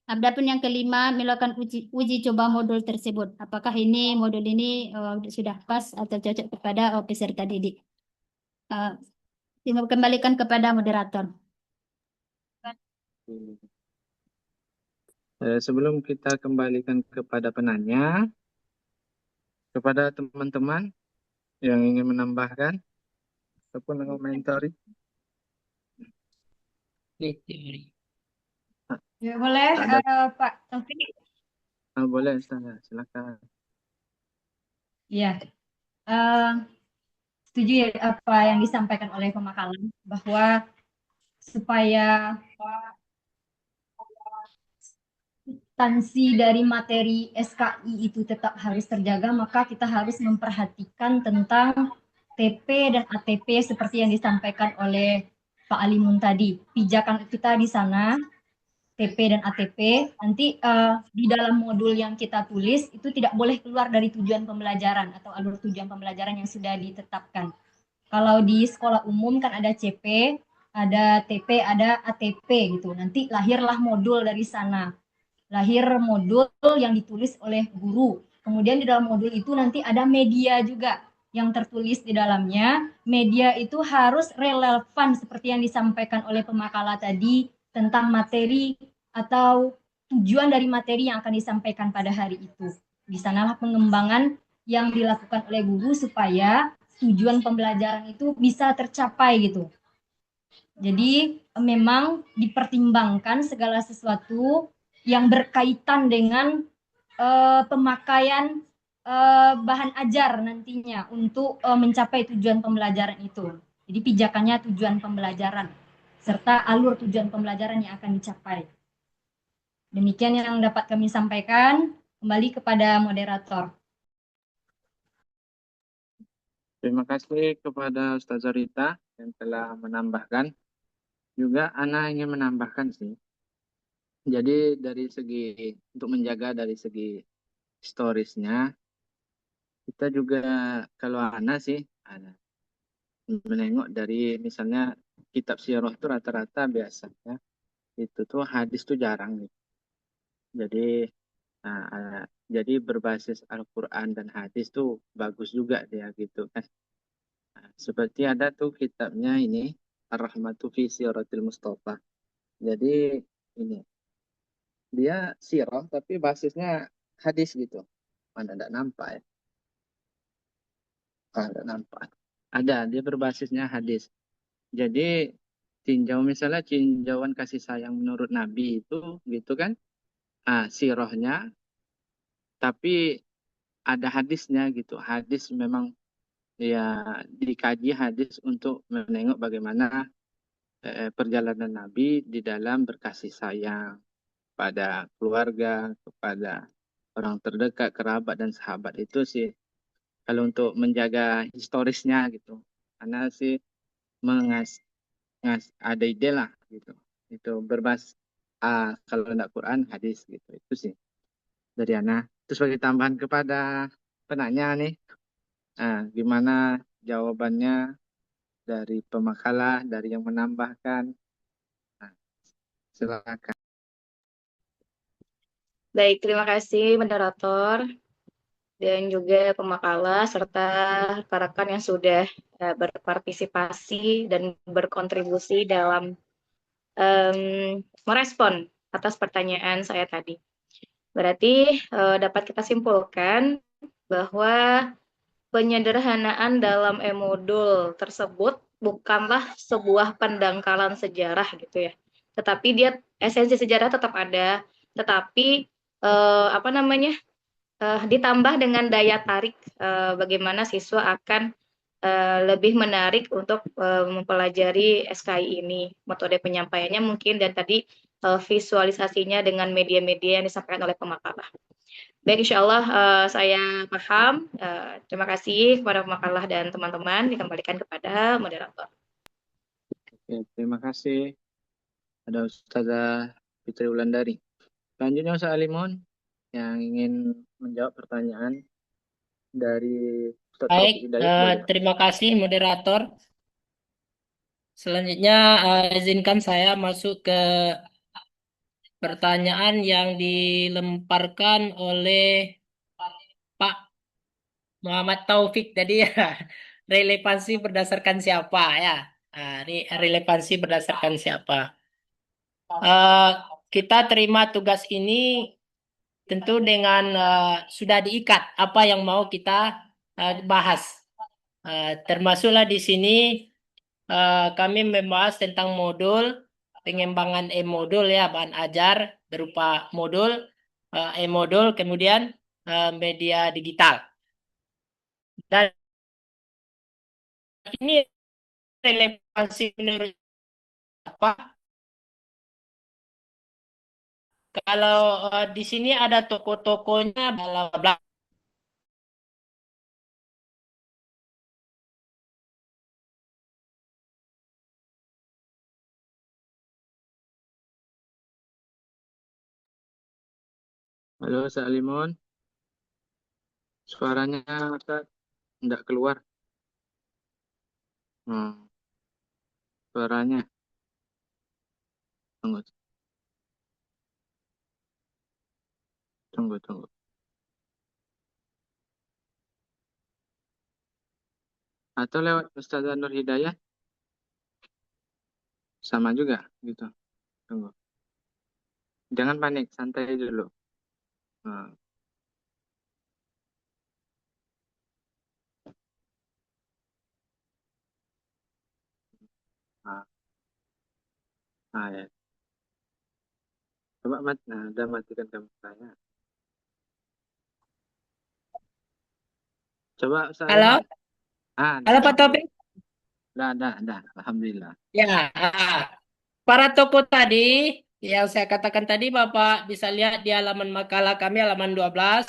Adapun yang kelima, melakukan uji coba modul tersebut. Apakah modul ini sudah pas atau cocok kepada peserta didik. Kembalikan kepada moderator. Sebelum kita kembalikan kepada penanya, kepada teman-teman yang ingin menambahkan ataupun mengomentari. Ya, boleh, Pak Taufik. Boleh, Ustazah, silakan. Ya, setuju ya apa yang disampaikan oleh pemakalan bahwa supaya substansi dari materi SKI itu tetap harus terjaga, maka kita harus memperhatikan tentang TP dan ATP seperti yang disampaikan oleh Pak Alimun tadi. Pijakan kita di sana, TP dan ATP, nanti di dalam modul yang kita tulis itu tidak boleh keluar dari tujuan pembelajaran atau alur tujuan pembelajaran yang sudah ditetapkan. Kalau di sekolah umum kan ada CP, ada TP, ada ATP gitu. Nanti lahirlah modul dari sana. Lahir modul yang ditulis oleh guru. Kemudian di dalam modul itu nanti ada media juga. yang tertulis di dalamnya, media itu harus relevan seperti yang disampaikan oleh pemakalah tadi tentang materi atau tujuan dari materi yang akan disampaikan pada hari itu. Di sanalah pengembangan yang dilakukan oleh guru supaya tujuan pembelajaran itu bisa tercapai gitu. Jadi memang dipertimbangkan segala sesuatu yang berkaitan dengan pemakaian bahan ajar nantinya untuk mencapai tujuan pembelajaran itu. Jadi pijakannya tujuan pembelajaran serta alur tujuan pembelajaran yang akan dicapai. Demikian yang dapat kami sampaikan. Kembali kepada moderator. Terima kasih kepada Ustazah Rita yang telah menambahkan. Juga Ana ingin menambahkan sih. Jadi dari segi untuk menjaga dari segi historisnya, kita juga kalau Ana sih Ana menengok dari misalnya kitab sirah itu rata-rata biasanya itu tuh hadis tuh jarang gitu. Jadi jadi berbasis Al-Quran dan hadis tuh bagus juga dia gitu kan. Seperti ada tuh kitabnya ini Ar-Rahmatu fi Siratil Mustafa. Jadi ini dia sirah tapi basisnya hadis gitu. Mana tidak nampak ya? Tidak nampak. Ada, dia berbasisnya hadis. Jadi misalnya tinjauan kasih sayang menurut Nabi itu gitu kan. Sirahnya tapi ada hadisnya gitu. Hadis memang ya dikaji hadis untuk menengok bagaimana perjalanan Nabi di dalam berkasih sayang pada keluarga, kepada orang terdekat, kerabat dan sahabat itu sih kalau untuk menjaga historisnya gitu. Karena sih ada ide lah gitu. Itu kalau tidak Quran hadis gitu. Itu sih dari Ana. Terus sebagai tambahan kepada penanya nih, gimana jawabannya dari pemakalah, dari yang menambahkan? Nah, silakan. Baik, terima kasih moderator dan juga pemakalah serta rekan-rekan yang sudah berpartisipasi dan berkontribusi dalam merespon atas pertanyaan saya tadi. Berarti dapat kita simpulkan bahwa penyederhanaan dalam e-modul tersebut bukanlah sebuah pendangkalan sejarah gitu ya. Tetapi dia esensi sejarah tetap ada, tetapi ditambah dengan daya tarik bagaimana siswa akan lebih menarik untuk mempelajari SKI ini. Metode penyampaiannya mungkin dan tadi visualisasinya dengan media-media yang disampaikan oleh pemakalah. Baik, insya Allah saya paham. Terima kasih kepada pemakalah dan teman-teman. Dikembalikan kepada moderator. Oke, terima kasih. Ada Ustazah Fitri Wulandari. Selanjutnya Ustaz Alimun yang ingin menjawab pertanyaan dari Ustaz Baik, Taufik Hidayat. terima kasih moderator. Selanjutnya izinkan saya masuk ke pertanyaan yang dilemparkan oleh Pak Muhammad Taufik tadi ya. Relevansi berdasarkan siapa ya? Relevansi berdasarkan siapa? Kita terima tugas ini tentu dengan sudah diikat apa yang mau kita bahas. Termasuklah di sini kami membahas tentang modul pengembangan e-modul ya, bahan ajar berupa modul, e-modul, kemudian media digital. Dan ini relevansi menurut apa? Kalau di sini ada toko-tokonya, bla bla bla. Halo Ustaz Alimun. Suaranya Ustaz tidak keluar. Suaranya. Tunggu. Tunggu. Atau lewat Ustazah Nur Hidayah sama juga gitu. Tunggu. Jangan panik, santai dulu. Nah, nah, nah, ya. Coba udah matikan kameranya. Coba Ustazah Halo, Nur. halo Dah. Pak Topik. Dah. Alhamdulillah. Ya, para tokoh tadi yang saya katakan tadi Bapak bisa lihat di halaman makalah kami halaman 12,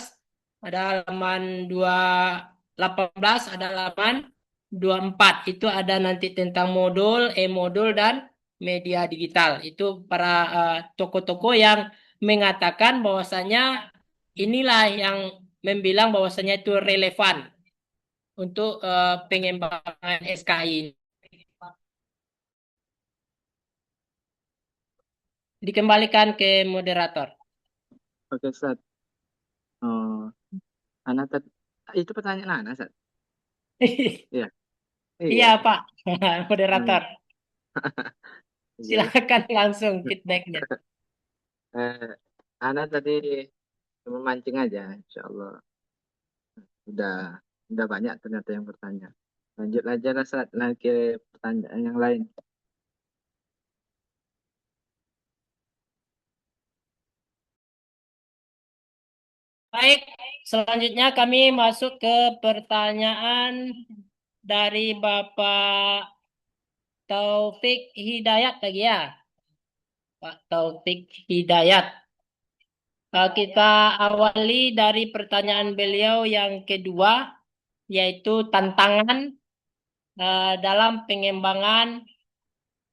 ada halaman 218, ada halaman 24. Itu ada nanti tentang modul, e-modul dan media digital. Itu para tokoh-tokoh yang mengatakan bahwasanya inilah yang membilang bahwasanya itu relevan untuk pengembangan SKI ini. Dikembalikan ke moderator. Oke, Ustaz. Oh, Ana itu pertanyaan Ana, Ustaz. Iya. Iya, Pak. Moderator. Iya. Silakan langsung feedbacknya. Ana tadi cuma mancing aja, insya Allah. Udah banyak ternyata yang bertanya. Lanjut aja lah Ustaz, lagi ke pertanyaan yang lain. Baik, selanjutnya kami masuk ke pertanyaan dari Bapak Taufik Hidayat lagi ya. Pak Taufik Hidayat. Kita awali dari pertanyaan beliau yang kedua, yaitu tantangan dalam pengembangan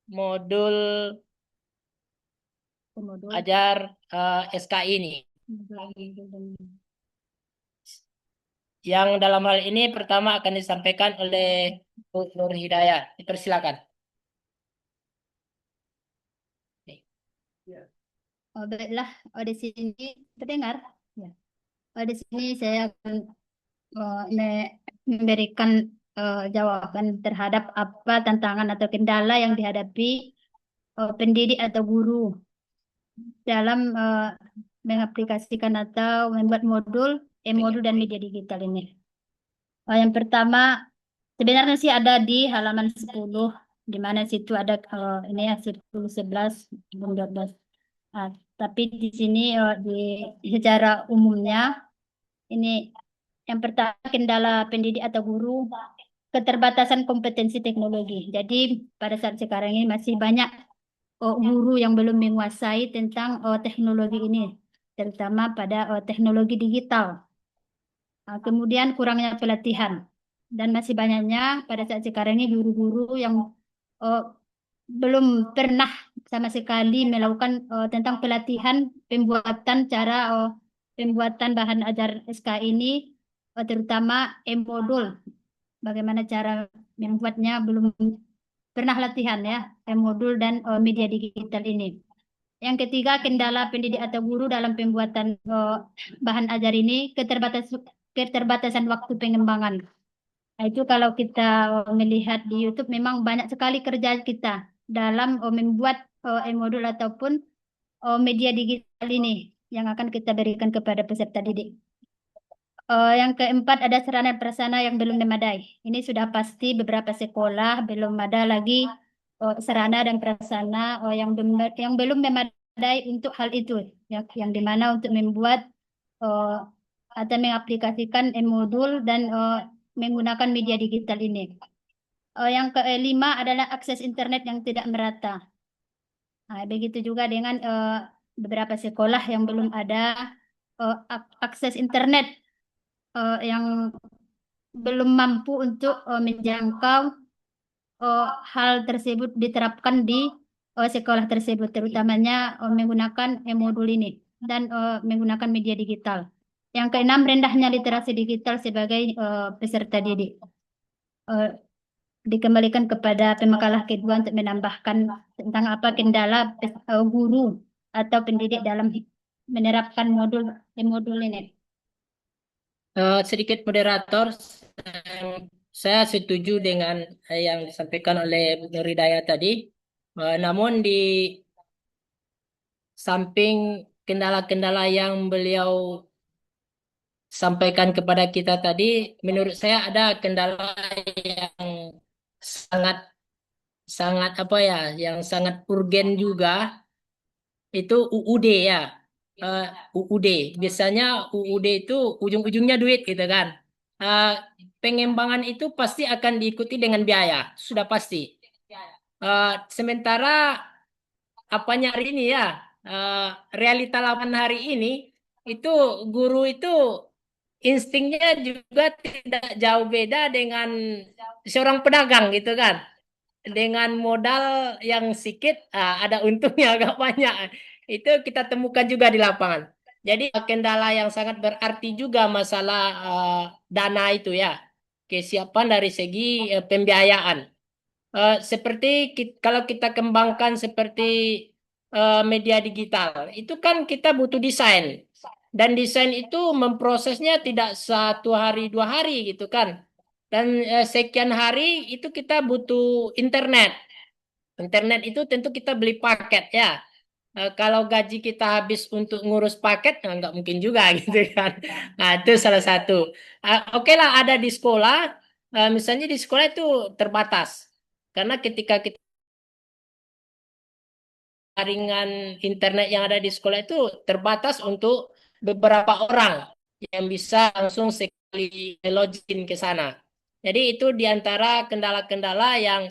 modul ajar SKI ini. Yang dalam hal ini pertama akan disampaikan oleh Bu Nur Hidayah. Dipersilakan. Oh, baiklah, di sini terdengar. Ya. Di sini saya akan memberikan jawaban terhadap apa tantangan atau kendala yang dihadapi pendidik atau guru dalam mengaplikasikan atau membuat modul, e-modul dan media digital ini. Yang pertama, sebenarnya sih ada di halaman 10, di mana situ ada ini ya 10, 11, 12. Tapi di sini secara umumnya ini yang pertama kendala pendidik atau guru, keterbatasan kompetensi teknologi. Jadi pada saat sekarang ini masih banyak guru yang belum menguasai tentang teknologi ini, terutama pada teknologi digital. Kemudian kurangnya pelatihan. Dan masih banyaknya pada saat sekarang ini guru-guru yang belum pernah sama sekali melakukan tentang pelatihan pembuatan bahan ajar SK ini, terutama e-modul. Bagaimana cara membuatnya belum pernah latihan ya, e-modul dan media digital ini. Yang ketiga, kendala pendidik atau guru dalam pembuatan bahan ajar ini, keterbatasan waktu pengembangan. Nah, itu kalau kita melihat di YouTube memang banyak sekali kerja kita dalam membuat e-modul ataupun media digital ini yang akan kita berikan kepada peserta didik. Yang keempat, ada sarana prasarana yang belum memadai. Ini sudah pasti beberapa sekolah belum ada lagi sarana dan prasarana yang belum memadai untuk hal itu, yang dimana untuk membuat atau mengaplikasikan e-modul dan menggunakan media digital ini. Yang kelima adalah akses internet yang tidak merata. Nah, begitu juga dengan beberapa sekolah yang belum ada akses internet yang belum mampu untuk menjangkau hal tersebut diterapkan di sekolah tersebut, terutamanya menggunakan e-modul ini dan menggunakan media digital. Yang keenam, rendahnya literasi digital sebagai peserta didik. Dikembalikan kepada pemakalah kedua untuk menambahkan tentang apa kendala guru atau pendidik dalam menerapkan e-modul ini. Sedikit moderator, saya setuju dengan yang disampaikan oleh Nur Hidayah tadi. Namun di samping kendala-kendala yang beliau sampaikan kepada kita tadi, menurut saya ada kendala yang sangat sangat apa ya, yang sangat urgen juga, itu UUD ya. Eh, UUD. Biasanya UUD itu ujung-ujungnya duit gitu kan. Eh, Pengembangan itu pasti akan diikuti dengan biaya, sudah pasti. Sementara apanya hari ini ya, eh, realita lawan hari ini, itu guru itu instingnya juga tidak jauh beda dengan seorang pedagang gitu kan. Dengan modal yang sedikit, ada untungnya agak banyak. Itu kita temukan juga di lapangan. Jadi kendala yang sangat berarti juga masalah dana itu ya. Kesiapan dari segi pembiayaan. Seperti kalau kita kembangkan seperti media digital, itu kan kita butuh desain. Dan desain itu memprosesnya tidak 1 hari 2 hari gitu kan. Dan sekian hari itu kita butuh internet. Internet itu tentu kita beli paket ya. Kalau gaji kita habis untuk ngurus paket, nggak mungkin juga gitu kan. Nah, itu salah satu. Oke lah, ada di sekolah, misalnya di sekolah itu terbatas. Karena ketika kita jaringan internet yang ada di sekolah itu terbatas untuk beberapa orang yang bisa langsung sekali login ke sana. Jadi itu diantara kendala-kendala yang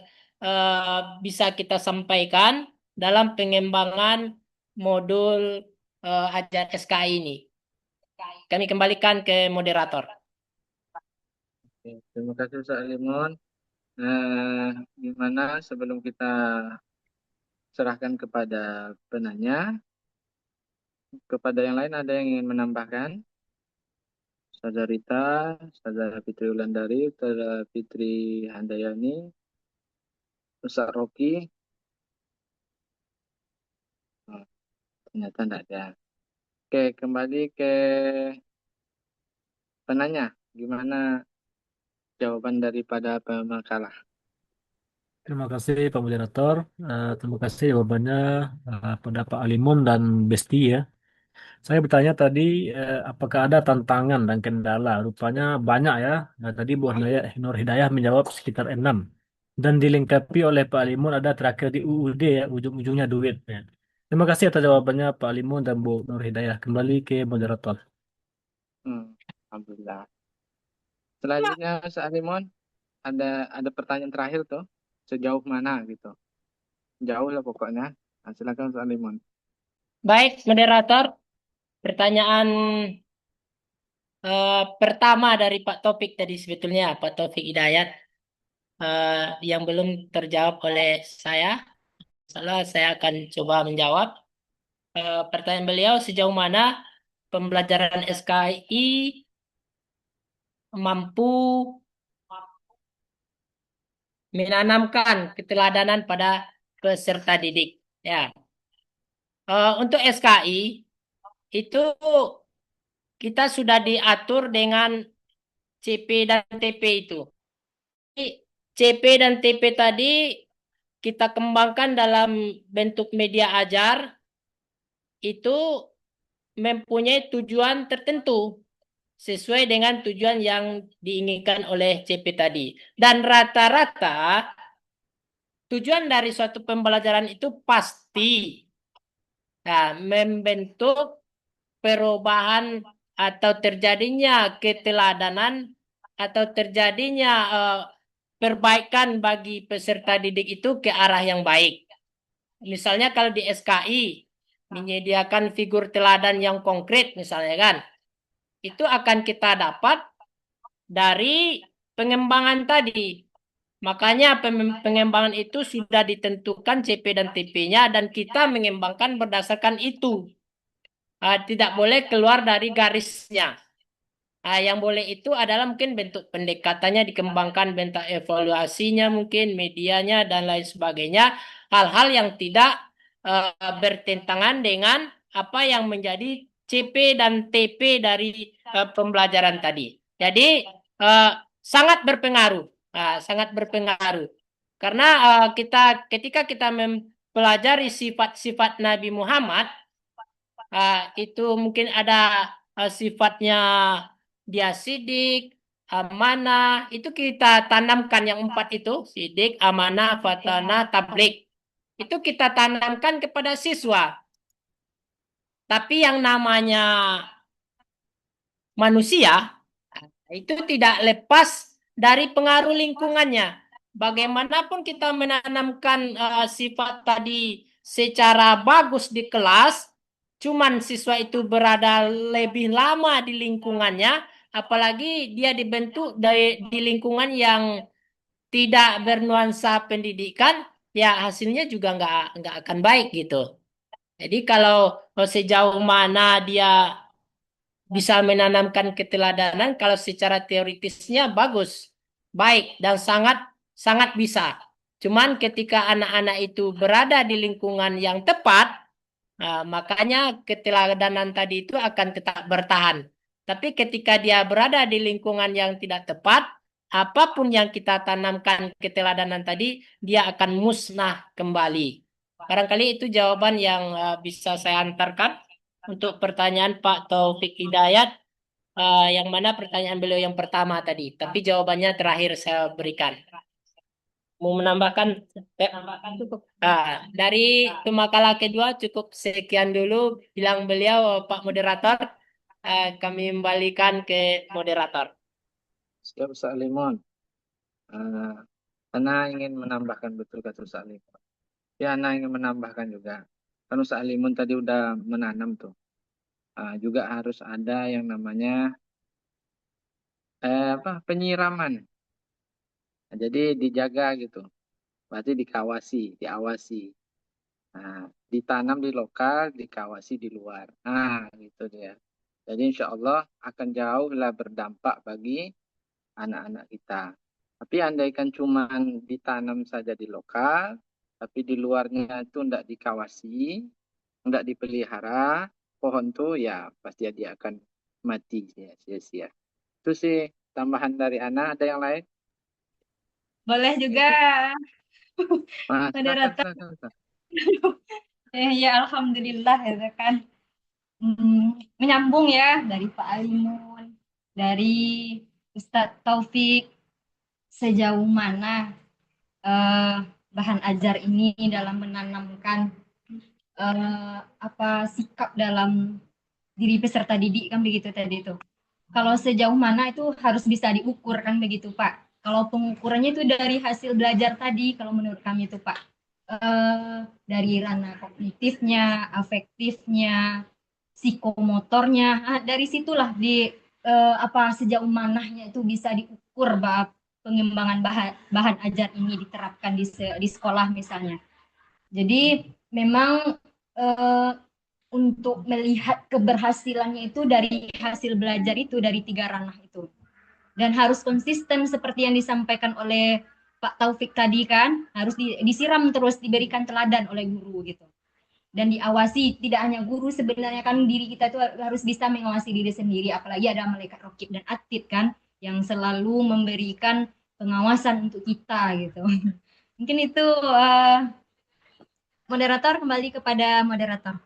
bisa kita sampaikan dalam pengembangan modul ajar SKI ini. Kami kembalikan ke moderator. Oke, terima kasih Ustaz Limon. Gimana sebelum kita serahkan kepada penanya, kepada yang lain ada yang ingin menambahkan? Ustazah Rita, Ustazah Fitri Wulandari, Ustazah Fitri Handayani, Ustaz Rocky. Oh, ternyata tidak ada. Oke, kembali ke penanya. Gimana jawaban daripada pemakalah? Terima kasih Pak Moderator. Terima kasih jawabannya pada Pak Alimun dan Besti ya. Saya bertanya tadi apakah ada tantangan dan kendala? Rupanya banyak ya. Nah, tadi Bu Nur Hidayah menjawab sekitar 6. Dan dilengkapi oleh Pak Alimun ada terakhir di UUD ya, ujung-ujungnya duit ya. Terima kasih atas jawabannya Pak Alimun dan Bu Nur Hidayah. Kembali ke moderator. Alhamdulillah. Selanjutnya Ustaz Limon, ada pertanyaan terakhir tuh. Sejauh mana gitu? Jauh lah pokoknya. Nah, silakan Ustaz Limon. Baik, moderator. Pertanyaan pertama dari Pak Topik tadi sebetulnya, Pak Taufik Hidayat, yang belum terjawab oleh saya. Salah, saya akan coba menjawab. Pertanyaan beliau, sejauh mana pembelajaran SKI mampu menanamkan keteladanan pada peserta didik. Ya, untuk SKI itu kita sudah diatur dengan CP dan TP itu. CP dan TP tadi kita kembangkan dalam bentuk media ajar, itu mempunyai tujuan tertentu sesuai dengan tujuan yang diinginkan oleh CP tadi. Dan rata-rata tujuan dari suatu pembelajaran itu pasti membentuk perubahan atau terjadinya keteladanan atau terjadinya perbaikan bagi peserta didik itu ke arah yang baik. Misalnya kalau di SKI menyediakan figur teladan yang konkret misalnya kan, itu akan kita dapat dari pengembangan tadi. Makanya pengembangan itu sudah ditentukan CP dan TP-nya dan kita mengembangkan berdasarkan itu. Tidak boleh keluar dari garisnya. Yang boleh itu adalah mungkin bentuk pendekatannya dikembangkan, bentuk evaluasinya mungkin, medianya dan lain sebagainya. Hal-hal yang tidak bertentangan dengan apa yang menjadi CP dan TP dari pembelajaran tadi. Jadi sangat berpengaruh sangat berpengaruh. Karena ketika kita mempelajari sifat-sifat Nabi Muhammad, itu mungkin ada sifatnya dia sidik, amanah, itu kita tanamkan yang 4 itu, sidik, amanah, fatanah, tablik. Itu kita tanamkan kepada siswa. Tapi yang namanya manusia itu tidak lepas dari pengaruh lingkungannya. Bagaimanapun kita menanamkan sifat tadi secara bagus di kelas, cuman siswa itu berada lebih lama di lingkungannya, apalagi dia dibentuk di lingkungan yang tidak bernuansa pendidikan, ya hasilnya juga nggak akan baik gitu. Jadi kalau sejauh mana dia bisa menanamkan keteladanan, kalau secara teoritisnya bagus, baik, dan sangat sangat bisa. Cuman ketika anak-anak itu berada di lingkungan yang tepat, makanya keteladanan tadi itu akan tetap bertahan. Tapi ketika dia berada di lingkungan yang tidak tepat, apapun yang kita tanamkan keteladanan tadi, dia akan musnah kembali. Barangkali itu jawaban yang bisa saya antarkan untuk pertanyaan Pak Taufik Hidayat, yang mana pertanyaan beliau yang pertama tadi. Tapi jawabannya terakhir saya berikan. Mau menambahkan? Cukup. Dari makalah kedua cukup sekian dulu bilang beliau, Pak Moderator. Kami kembalikan ke moderator. Siap Ustaz Limon. Ana ingin menambahkan, betul kata Ustaz Limon. Ya, Ana ingin menambahkan juga. Kan Ustaz Limon tadi udah menanam tuh. Juga harus ada yang namanya penyiraman. Nah, jadi dijaga gitu. Berarti diawasi. Nah, ditanam di lokal, dikawasi di luar. Nah, gitu dia. Jadi insya Allah akan jauh lah berdampak bagi anak-anak kita. Tapi andaikan cuma ditanam saja di lokal, tapi di luarnya itu tidak dikawasi, tidak dipelihara, pohon tuh ya pasti dia akan mati sia-sia. Itu sih tambahan dari Ana. Ada yang lain? Boleh juga. Moderator. Ya alhamdulillah ya kan. Menyambung ya dari Pak Alimun, dari Ustadz Taufik, sejauh mana bahan ajar ini dalam menanamkan sikap dalam diri peserta didik kan begitu tadi itu. Kalau sejauh mana itu harus bisa diukur kan begitu Pak. Kalau pengukurannya itu dari hasil belajar tadi kalau menurut kami itu Pak. Dari ranah kognitifnya, afektifnya, psikomotornya, dari situlah sejauh mananya itu bisa diukur bahwa pengembangan bahan ajar ini diterapkan di sekolah misalnya. Jadi memang untuk melihat keberhasilannya itu dari hasil belajar itu dari 3 ranah itu. Dan harus konsisten seperti yang disampaikan oleh Pak Taufik tadi kan, harus disiram terus, diberikan teladan oleh guru gitu. Dan diawasi, tidak hanya guru, sebenarnya kan diri kita itu harus bisa mengawasi diri sendiri, apalagi ada malaikat raqib dan atid kan, yang selalu memberikan pengawasan untuk kita gitu. Mungkin itu moderator, kembali kepada moderator.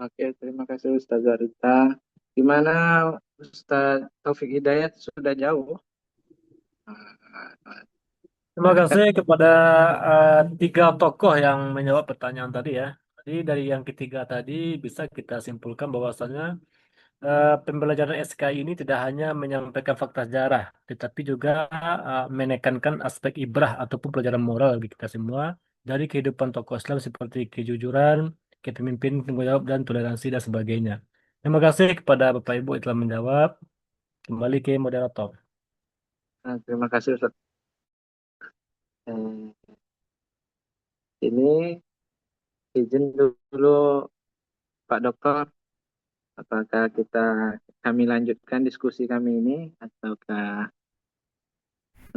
Oke, terima kasih Ustaz Zarita. Gimana Ustaz Taufik Hidayat, sudah jauh? Terima kasih kepada 3 tokoh yang menjawab pertanyaan tadi ya. Jadi dari yang ketiga tadi bisa kita simpulkan bahwasanya pembelajaran SKI ini tidak hanya menyampaikan fakta sejarah, tetapi juga menekankan aspek ibrah ataupun pelajaran moral bagi kita semua dari kehidupan tokoh Islam seperti kejujuran, kepemimpinan, tanggung jawab, dan toleransi dan sebagainya. Terima kasih kepada Bapak Ibu yang telah menjawab. Kembali ke moderator. Terima kasih Ustaz. Ini izin dulu Pak Dokter, apakah kami lanjutkan diskusi kami ini ataukah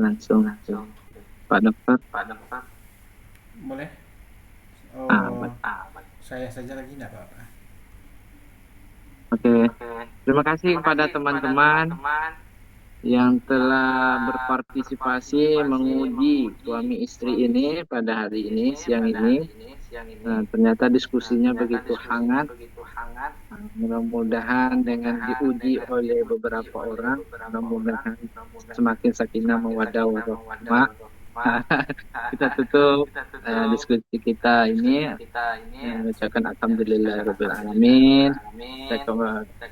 langsung Pak Dokter? Boleh? Saya saja lagi enggak apa-apa. Oke. Terima kasih kepada teman-teman yang telah berpartisipasi menguji suami istri ini pada hari ini, siang ini. Nah, ternyata diskusinya begitu hangat. Mudah-mudahan dengan diuji oleh beberapa orang, mudah-mudahan semakin sakinah mawaddah warahmah. Kita tutup diskusi kita ini mengucapkan alhamdulillahirabbil alamin.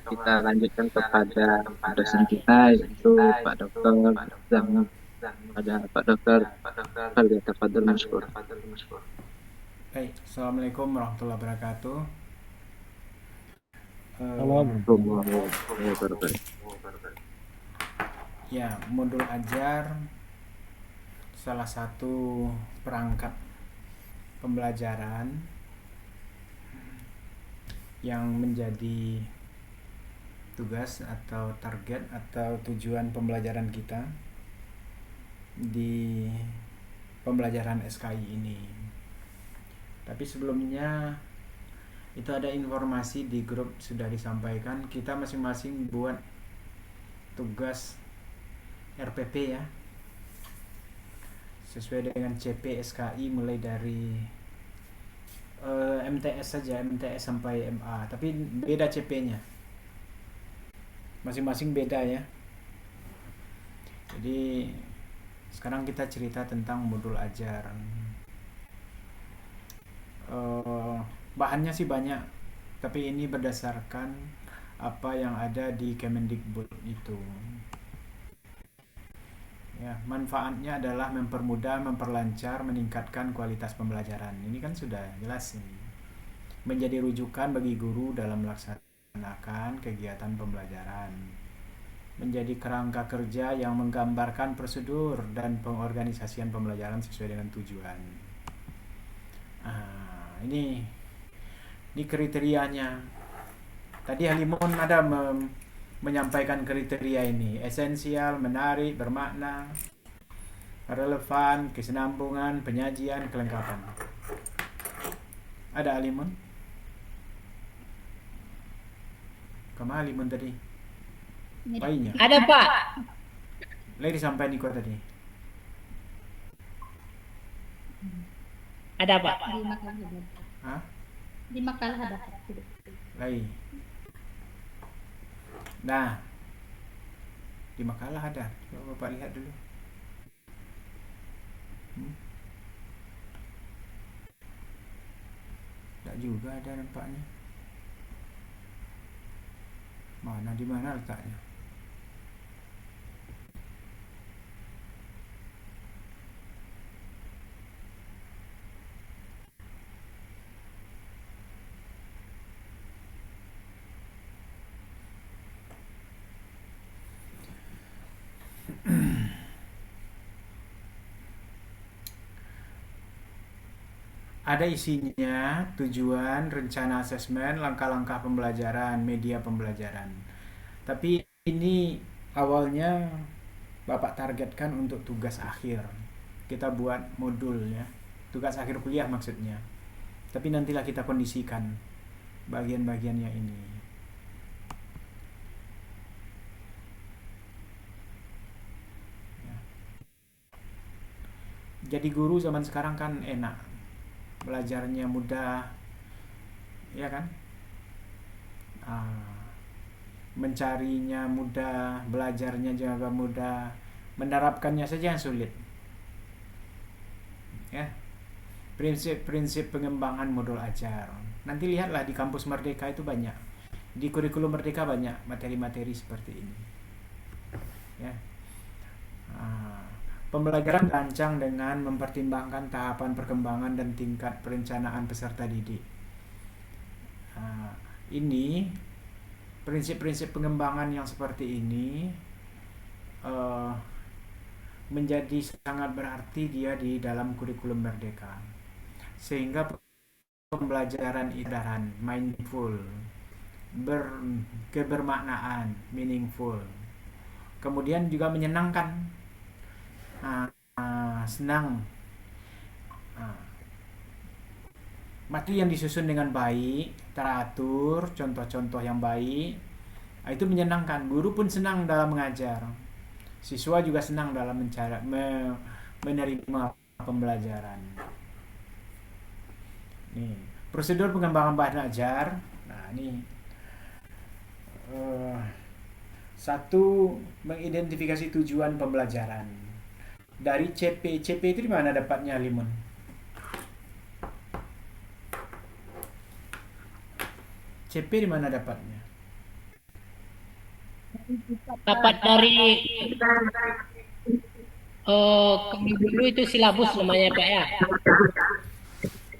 Kita lanjutkan kepada dosen kita, yaitu Pak Dokter, dan pada Pak Dokter Falyatafadhal mashkur. Baik, Assalamualaikum warahmatullahi wabarakatuh. Ya, modul ajar salah satu perangkat pembelajaran yang menjadi tugas atau target atau tujuan pembelajaran kita di pembelajaran SKI ini. Tapi sebelumnya itu ada informasi di grup sudah disampaikan, kita masing-masing buat tugas RPP ya, sesuai dengan CP SKI mulai dari MTS saja, MTS sampai MA, tapi beda CP-nya, masing-masing beda ya. Jadi sekarang kita cerita tentang modul ajar. Bahannya sih banyak, tapi ini berdasarkan apa yang ada di Kemendikbud itu. Ya, manfaatnya adalah mempermudah, memperlancar, meningkatkan kualitas pembelajaran. Ini kan sudah jelas ini. Menjadi rujukan bagi guru dalam melaksanakan kegiatan pembelajaran. Menjadi kerangka kerja yang menggambarkan prosedur dan pengorganisasian pembelajaran sesuai dengan tujuan. Ini kriterianya. Tadi Halimun ada menyampaikan kriteria ini: esensial, menarik, bermakna, relevan, kesinambungan, penyajian, kelengkapan. Ada Halimun? Kemana Halimun tadi? Bayinya. Ada Pak. Lagi disampaikan Niko tadi. Ada Pak. Hah? Di makalah ada. Lagi. Nah, di makalah ada. Coba Bapak lihat dulu. Tak juga ada nampaknya. Mana, di mana letaknya? Ada isinya, tujuan, rencana asesmen, langkah-langkah pembelajaran, media pembelajaran. Tapi ini awalnya Bapak targetkan untuk tugas akhir. Kita buat modul ya, tugas akhir kuliah maksudnya. Tapi nantilah kita kondisikan bagian-bagiannya ini. Ya. Jadi guru zaman sekarang kan enak. Belajarnya mudah, ya kan? Mencarinya mudah, belajarnya juga mudah, menerapkannya saja yang sulit. Ya, prinsip-prinsip pengembangan modul ajar. Nanti lihatlah di kampus Merdeka itu banyak, di kurikulum Merdeka banyak materi-materi seperti ini. Ya. Pembelajaran dirancang dengan mempertimbangkan tahapan perkembangan dan tingkat perencanaan peserta didik. Ini prinsip-prinsip pengembangan yang seperti ini menjadi sangat berarti dia di dalam kurikulum Merdeka, sehingga pembelajaran idaran mindful, kebermaknaan meaningful, kemudian juga menyenangkan. Senang. Materi yang disusun dengan baik, teratur, contoh-contoh yang baik, itu menyenangkan. Guru pun senang dalam mengajar. Siswa juga senang dalam menerima pembelajaran. Nih, prosedur pengembangan bahan ajar. Nah, ini satu, mengidentifikasi tujuan pembelajaran. Dari CP itu di mana dapatnya, Limun? CP di mana dapatnya? Dapat dari kami dulu itu silabus namanya Pak ya.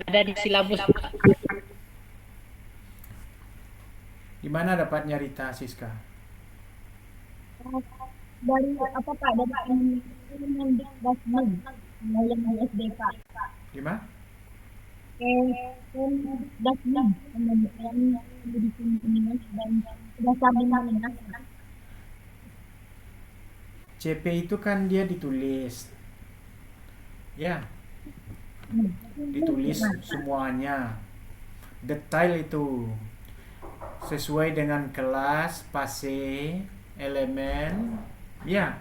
Ada di silabus. Di mana dapatnya Rita Siska? Dari apa Pak? Dari Dasmin yang SDK. Di mana? Dasmin yang pendidikan dan dasar menengah. CP itu kan dia ditulis. Ya, ditulis semuanya. Detail itu sesuai dengan kelas, pase, elemen, ya,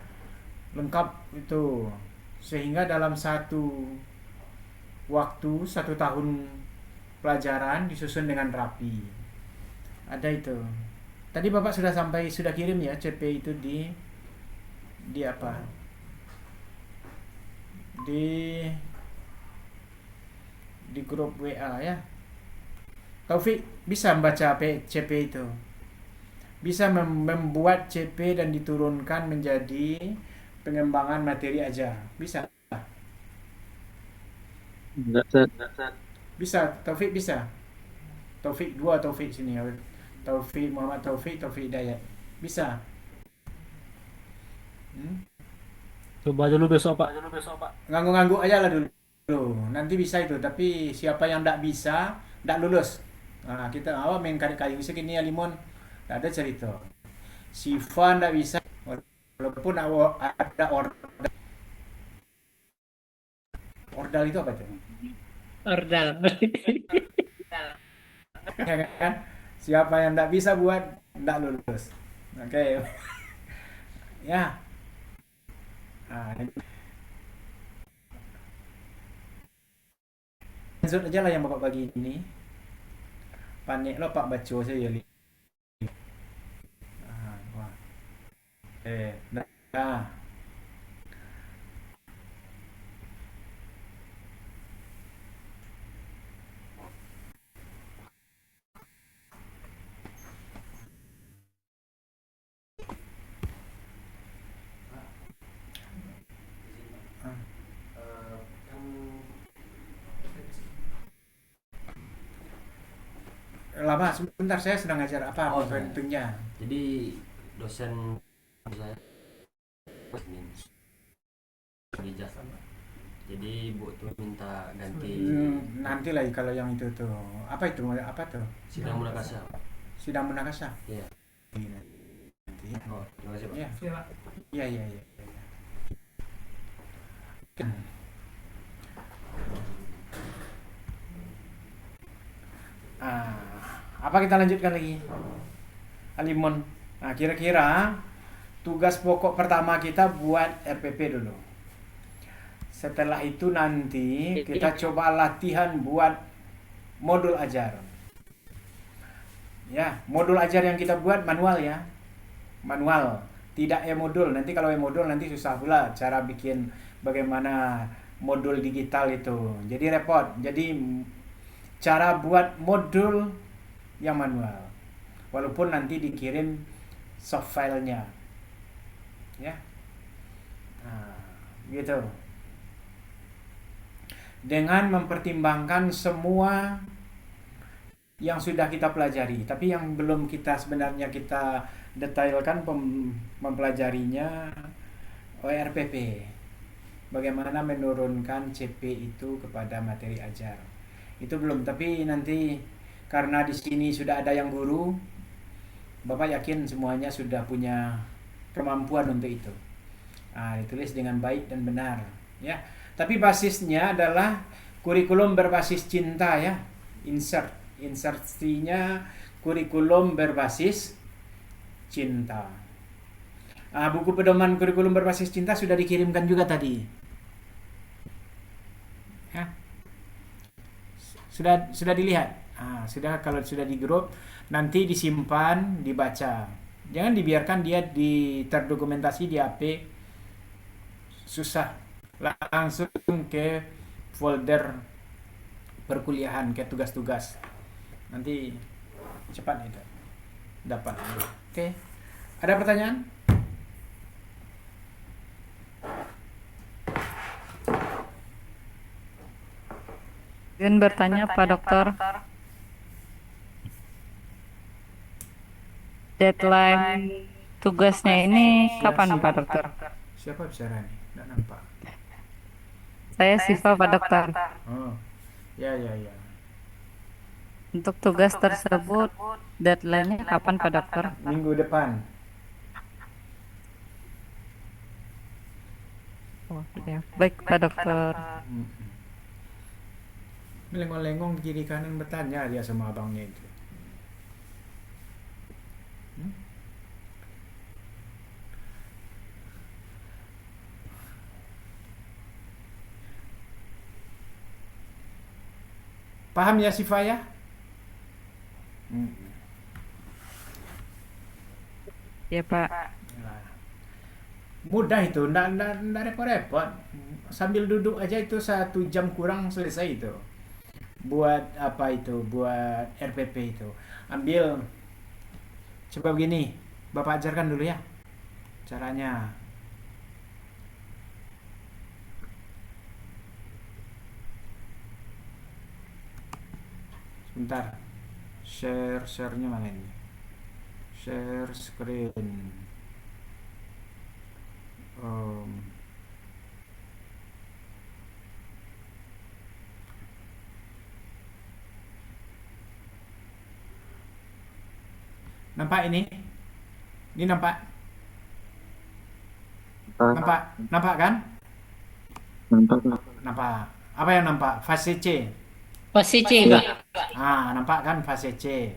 lengkap itu. Sehingga dalam satu waktu, 1 tahun pelajaran disusun dengan rapi. Ada itu. Tadi Bapak sudah kirim ya CP itu di apa? Di grup WA ya. Taufik bisa membaca CP itu. Bisa membuat CP dan diturunkan menjadi pengembangan materi aja. Bisa. Enggak, Ustaz. Bisa, Taufik bisa. Taufik 2 Taufik sini ya. Taufik Muhammad Taufik Hidayat. Bisa. Coba dulu besok Pak. Ngangguk-ngangguk aja lah dulu. Nanti bisa itu, tapi siapa yang tidak bisa, tidak lulus. Nah, kita main kayu segini ya Limon. Tidak ada cerita. Siva tidak bisa, walaupun ada ordal. Ordal itu apa tuh? Ordal. Ya kan? Siapa yang tidak bisa buat, tidak lulus. Oke. Ya. Lanjut aja lah yang Bapak bagi ini. Panik lo Pak baca saya ya. Wah. Nah. Lama sebentar, saya sedang ngajar apa bentuknya. Jadi dosen saya ijazah, jadi Bu tuh minta ganti. Nanti lah kalau yang itu tuh. Apa tuh? Sidang munakasah. Sidang munakasah. Iya. Nanti. Oh, terima kasih Pak. Iya. Apa kita lanjutkan lagi? Alimon. Nah, kira-kira tugas pokok pertama kita buat RPP dulu. Setelah itu nanti kita coba latihan buat modul ajar. Ya, modul ajar yang kita buat manual ya. Manual, tidak e-modul. Nanti kalau e-modul nanti susah pula cara bikin bagaimana modul digital itu. Jadi repot. Jadi cara buat modul yang manual. Walaupun nanti dikirim soft filenya. Ya. Nah, gitu. Dengan mempertimbangkan semua yang sudah kita pelajari, tapi yang belum sebenarnya kita detailkan mempelajarinya ORPP. Bagaimana menurunkan CP itu kepada materi ajar. Itu belum, tapi nanti karena di sini sudah ada yang guru, Bapak yakin semuanya sudah punya kemampuan untuk itu. Ditulis dengan baik dan benar, ya. Tapi basisnya adalah kurikulum berbasis cinta ya. Insertinya kurikulum berbasis cinta. Buku pedoman kurikulum berbasis cinta sudah dikirimkan juga tadi. Ya. Sudah dilihat. Sudah, kalau sudah di grup nanti disimpan, dibaca. Jangan dibiarkan dia terdokumentasi di HP. Susah. Langsung ke folder perkuliahan, ke tugas-tugas. Nanti cepat itu dapat. Oke. Ada pertanyaan? Izin bertanya Pak Dokter, deadline tugasnya ini kapan Pak Dokter? Siapa bicara nih? Nggak nampak. Saya Siva Pak Dokter. Oh, ya. Untuk tugas tersebut deadline-nya kapan Pak Dokter? Minggu depan. Oh, ya. Baik Pak Dokter. Melengong-lengong kiri kanan bertanya dia sama abangnya itu. Paham ya Sifa ya? Ya Pak. Mudah itu, nggak repot-repot. Sambil duduk aja itu 1 jam kurang selesai itu. Buat apa itu? Buat RPP itu. Ambil, coba begini, Bapak ajarkan dulu ya caranya. Sebentar, share-nya mana ini? Share screen. Nampak ini? Ini nampak? Nampak kan? Nampak. Apa yang nampak? Fase C. Fase C, Pak. Nampak kan fase C.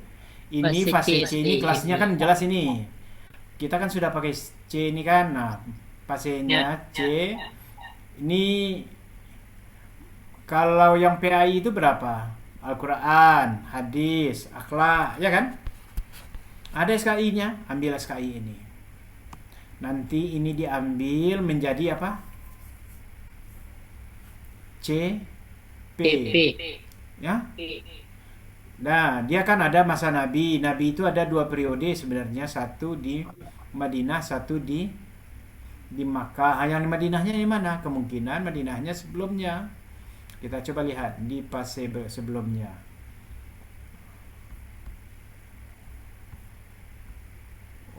Ini Fase fase C ini C. kelasnya kan jelas ini. Kita kan sudah pakai C ini kan. Nah, fasenya C. Ini kalau yang PAI itu berapa? Al-Quran, hadis, akhlak, ya kan? Ada SKI-nya, ambil SKI ini. Nanti ini diambil menjadi apa? CP. Ya. Nah, dia kan ada masa Nabi. Nabi itu ada 2 periode sebenarnya, satu di Madinah, satu di Makkah. Yang di Madinahnya di mana? Kemungkinan Madinahnya sebelumnya. Kita coba lihat di fase sebelumnya.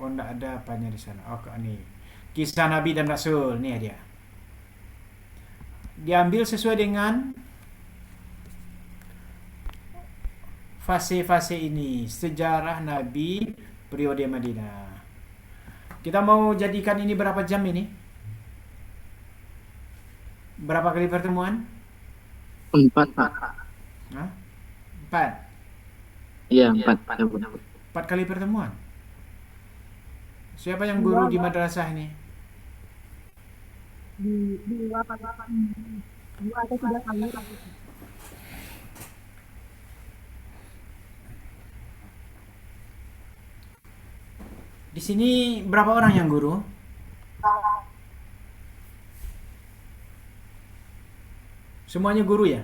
Oh, enggak ada apanya di sana. Oh, ini. Kisah Nabi dan Rasul. Nih dia. Diambil sesuai dengan fase-fase ini. Sejarah Nabi periode Madinah. Kita mau jadikan ini berapa jam ini? Berapa kali pertemuan? 4, Pak. 4? Iya, 4. 4 kali pertemuan. Siapa yang guru di madrasah ini? 2 atau 3 kali. Di sini berapa orang yang guru? Semuanya guru ya?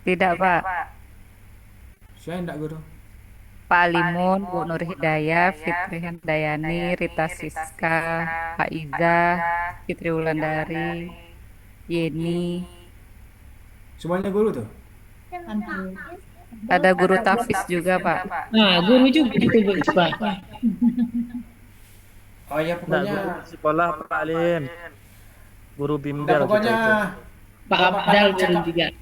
Tidak Pak. Saya enggak guru. Pak Alimun, Bu Nur Hidayah, Fitri Handayani, Rita Siska, Pak Iza, Fitri Wulandari, Yeni. Semuanya guru tuh? Ada guru tahfiz juga Pak. Guru juga itu Pak. Oh ya, pokoknya sekolah Pak Alim. Guru bimbel pokoknya Pak Abdal juga.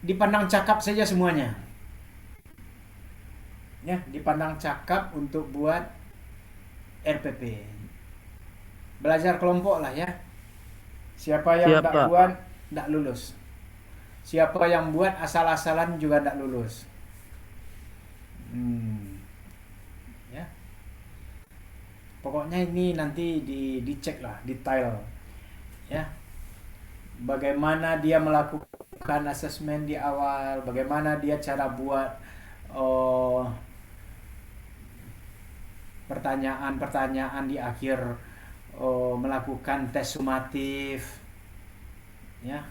dipandang cakap saja semuanya. Ya, dipandang cakap untuk buat RPP. Belajar kelompok lah ya. Siapa yang tidak buat, tidak lulus. Siapa yang buat asal-asalan juga tidak lulus. Ya. Pokoknya ini nanti dicek lah detail ya. Bagaimana dia melakukan asesmen di awal, bagaimana dia cara buat oh, pertanyaan-pertanyaan di akhir, melakukan tes sumatif ya.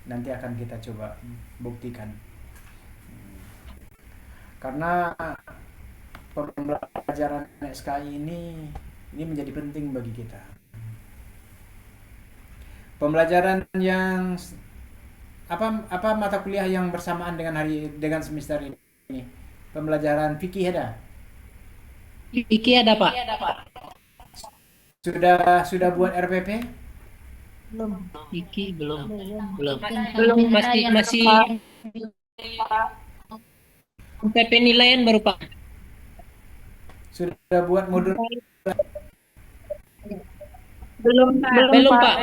Nanti akan kita coba buktikan. Karena pembelajaran SKI ini menjadi penting bagi kita. Pembelajaran yang apa mata kuliah yang bersamaan dengan semester ini? Pembelajaran fikih ada? Iki ada Pak? Sudah buat RPP? Iki belum. Belum. Belum. Masih sampai penilaian baru Pak. Sudah buat modul? Belum Pak.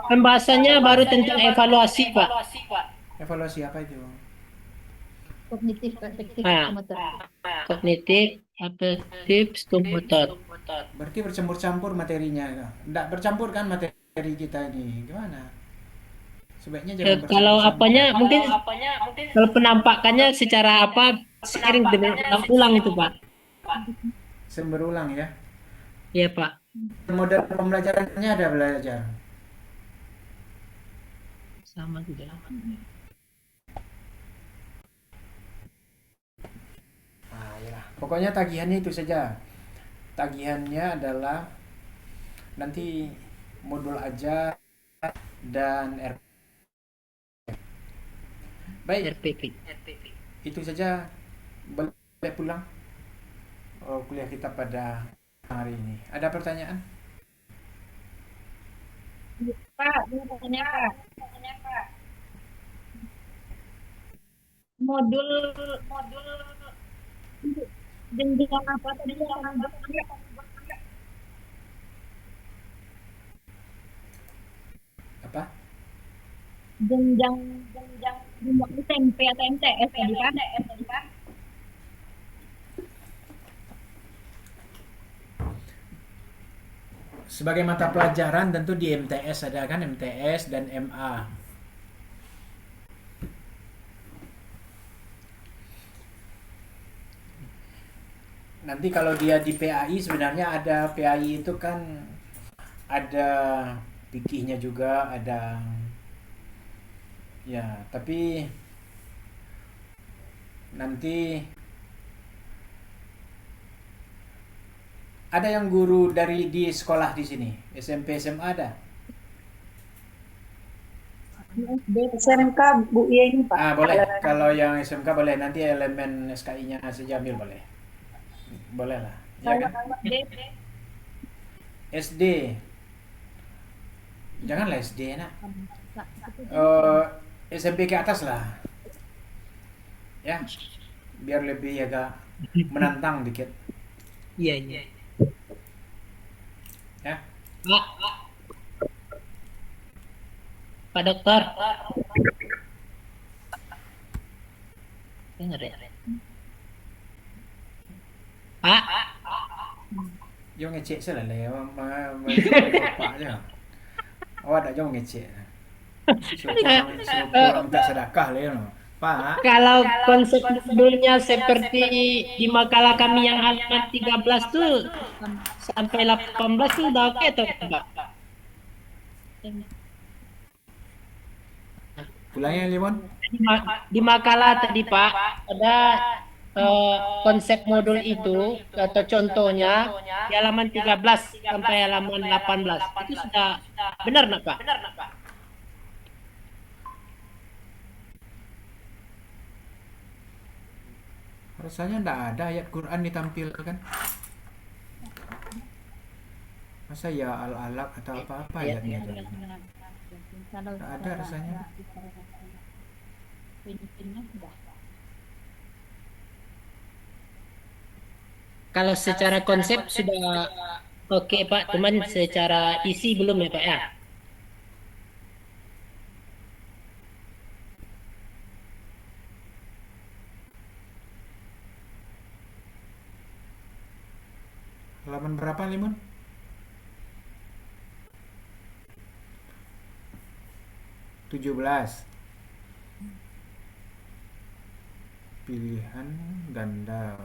Pembahasannya baru tentang evaluasi Pak. Evaluasi apa itu? Kognitif, afektif, Ah. motor. Kognitif, afektif, psikomotor. Berarti bercampur-campur materinya. Nggak bercampur kan materi kita ini? Gimana? Sebaiknya jangan bercampur. Kalau apanya mungkin kalau penampakannya secara apa sering berulang itu Pak. Berulang ya. Iya Pak. Model pembelajarannya ada belajar. Sama juga. Nah, ya. Pokoknya tagihannya itu saja. Tagihannya adalah nanti modul aja dan RPP. Baik. RPP. Itu saja. Boleh pulang. Kuliah kita pada hari ini. Ada pertanyaan? Pak, tanya Pak. Modul jenjang apa tadi yang Apa? jenjang SMP atau MTS tadi kan? Sebagai mata pelajaran tentu di MTS ada kan, MTS dan MA. Nanti kalau dia di PAI sebenarnya ada PAI itu kan ada fikihnya juga, ada ya, tapi nanti ada yang guru di sekolah di sini, SMP SMA ada? SMK Bu Iya ini Pak. Boleh. Kalau yang SMK boleh, nanti elemen SKI-nya saja ambil boleh. Boleh lah. Ya kan? SD. Janganlah SD nak. SMP ke atas lah. Ya. Biar lebih agak menantang dikit. Iya. Ya. Pak Dokter. Dengar ya. Pak. Yo ngecek selesai. Bapak aja. Awak tak jauh ngecek. Suruh minta sedekah lah. Pak. Kalau konsep modulnya seperti di makalah kami yang halaman 13 tuh sampai 18 tuh udah oke tuh Pak. Pulangnya Limon. Di makalah tadi Pak ada konsep modul itu atau contohnya di halaman 13 sampai halaman 18 itu sudah benar nak Pak? Rasanya enggak ada ayat Quran ditampilkan. Masa ya al-alaq atau apa-apa ayatnya itu? Enggak ada rasanya. Kalau secara konsep sudah oke Pak, cuman secara isi belum ya Pak ya? Halaman berapa, Limun? (17) Pilihan ganda.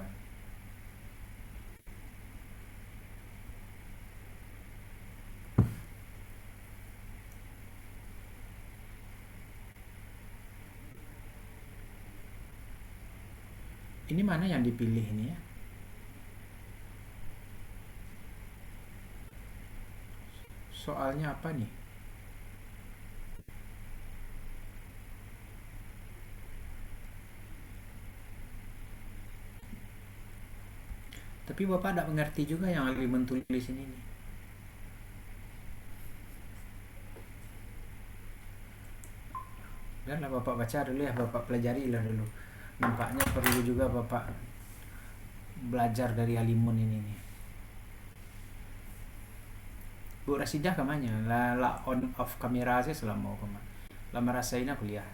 Ini mana yang dipilih ini ya? Soalnya apa nih? Tapi Bapak tidak mengerti juga yang Ali menulis ini nih. Biarlah Bapak baca dulu ya, Bapak pelajari lah dulu. Nampaknya perlu juga Bapak belajar dari Alimun ini nih. Bu Rasidah kemana? La on off kamera saya selama mau kemana? Lama rasain aku lihat.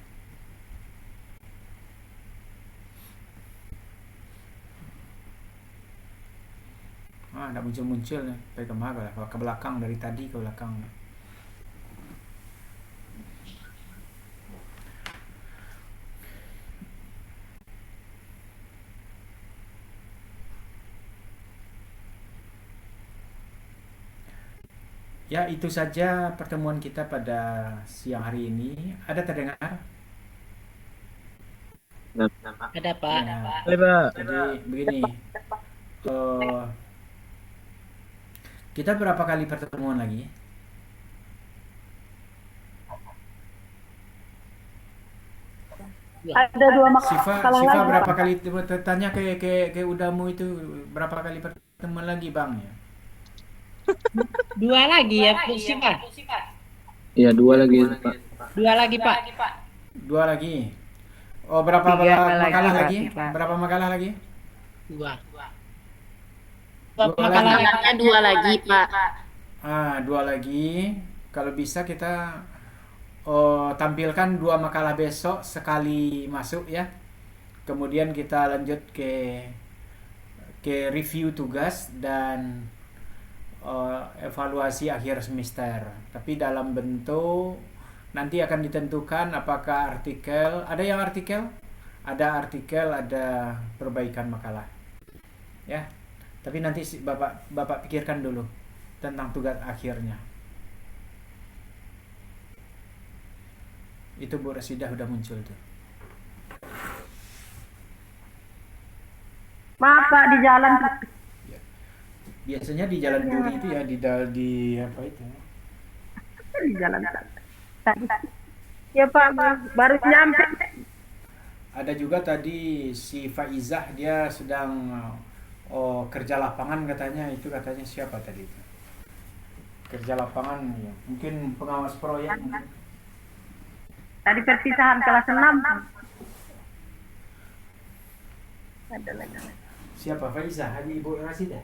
Tidak muncul-muncul nih. Pergi ke mana lah? Ke belakang dari tadi ke belakang. Ya, itu saja pertemuan kita pada siang hari ini. Ada terdengar? Ada, Pak. Ya, Baik, Pak. jadi begini. Kita berapa kali pertemuan lagi? Ada 2 Siva lagi, berapa Pak. kali tanya ke Udamu itu berapa kali pertemuan lagi, Bang ya? 2 lagi ya, Bu Siva. Iya, 2 lagi, Pak. 2 lagi, Pak. 2 lagi. Oh, berapa 3 makalah Pak, lagi? 3. Berapa makalah lagi? 2. 2 Makalah lagi. lagi. 2 lagi, Pak. 2 lagi. Kalau bisa kita tampilkan 2 makalah besok sekali masuk ya. Kemudian kita lanjut ke review tugas dan evaluasi akhir semester. Tapi dalam bentuk nanti akan ditentukan apakah artikel, ada yang artikel, ada perbaikan makalah. Ya. Tapi nanti Bapak pikirkan dulu tentang tugas akhirnya. Itu Bu Rasidah udah muncul tuh. Maaf, Pak, di jalan. Biasanya di Jalan Duri itu ya, di apa itu? Di jalan. Ya, Pak, baru nyampe. Ada juga tadi si Faizah, dia sedang kerja lapangan katanya. Itu katanya siapa tadi itu? Kerja lapangan ya. Mungkin pengawas proyek mungkin. Tadi perpisahan kelas 6. Ada lagi. Siapa Faizah? Haji Ibu Rasidah?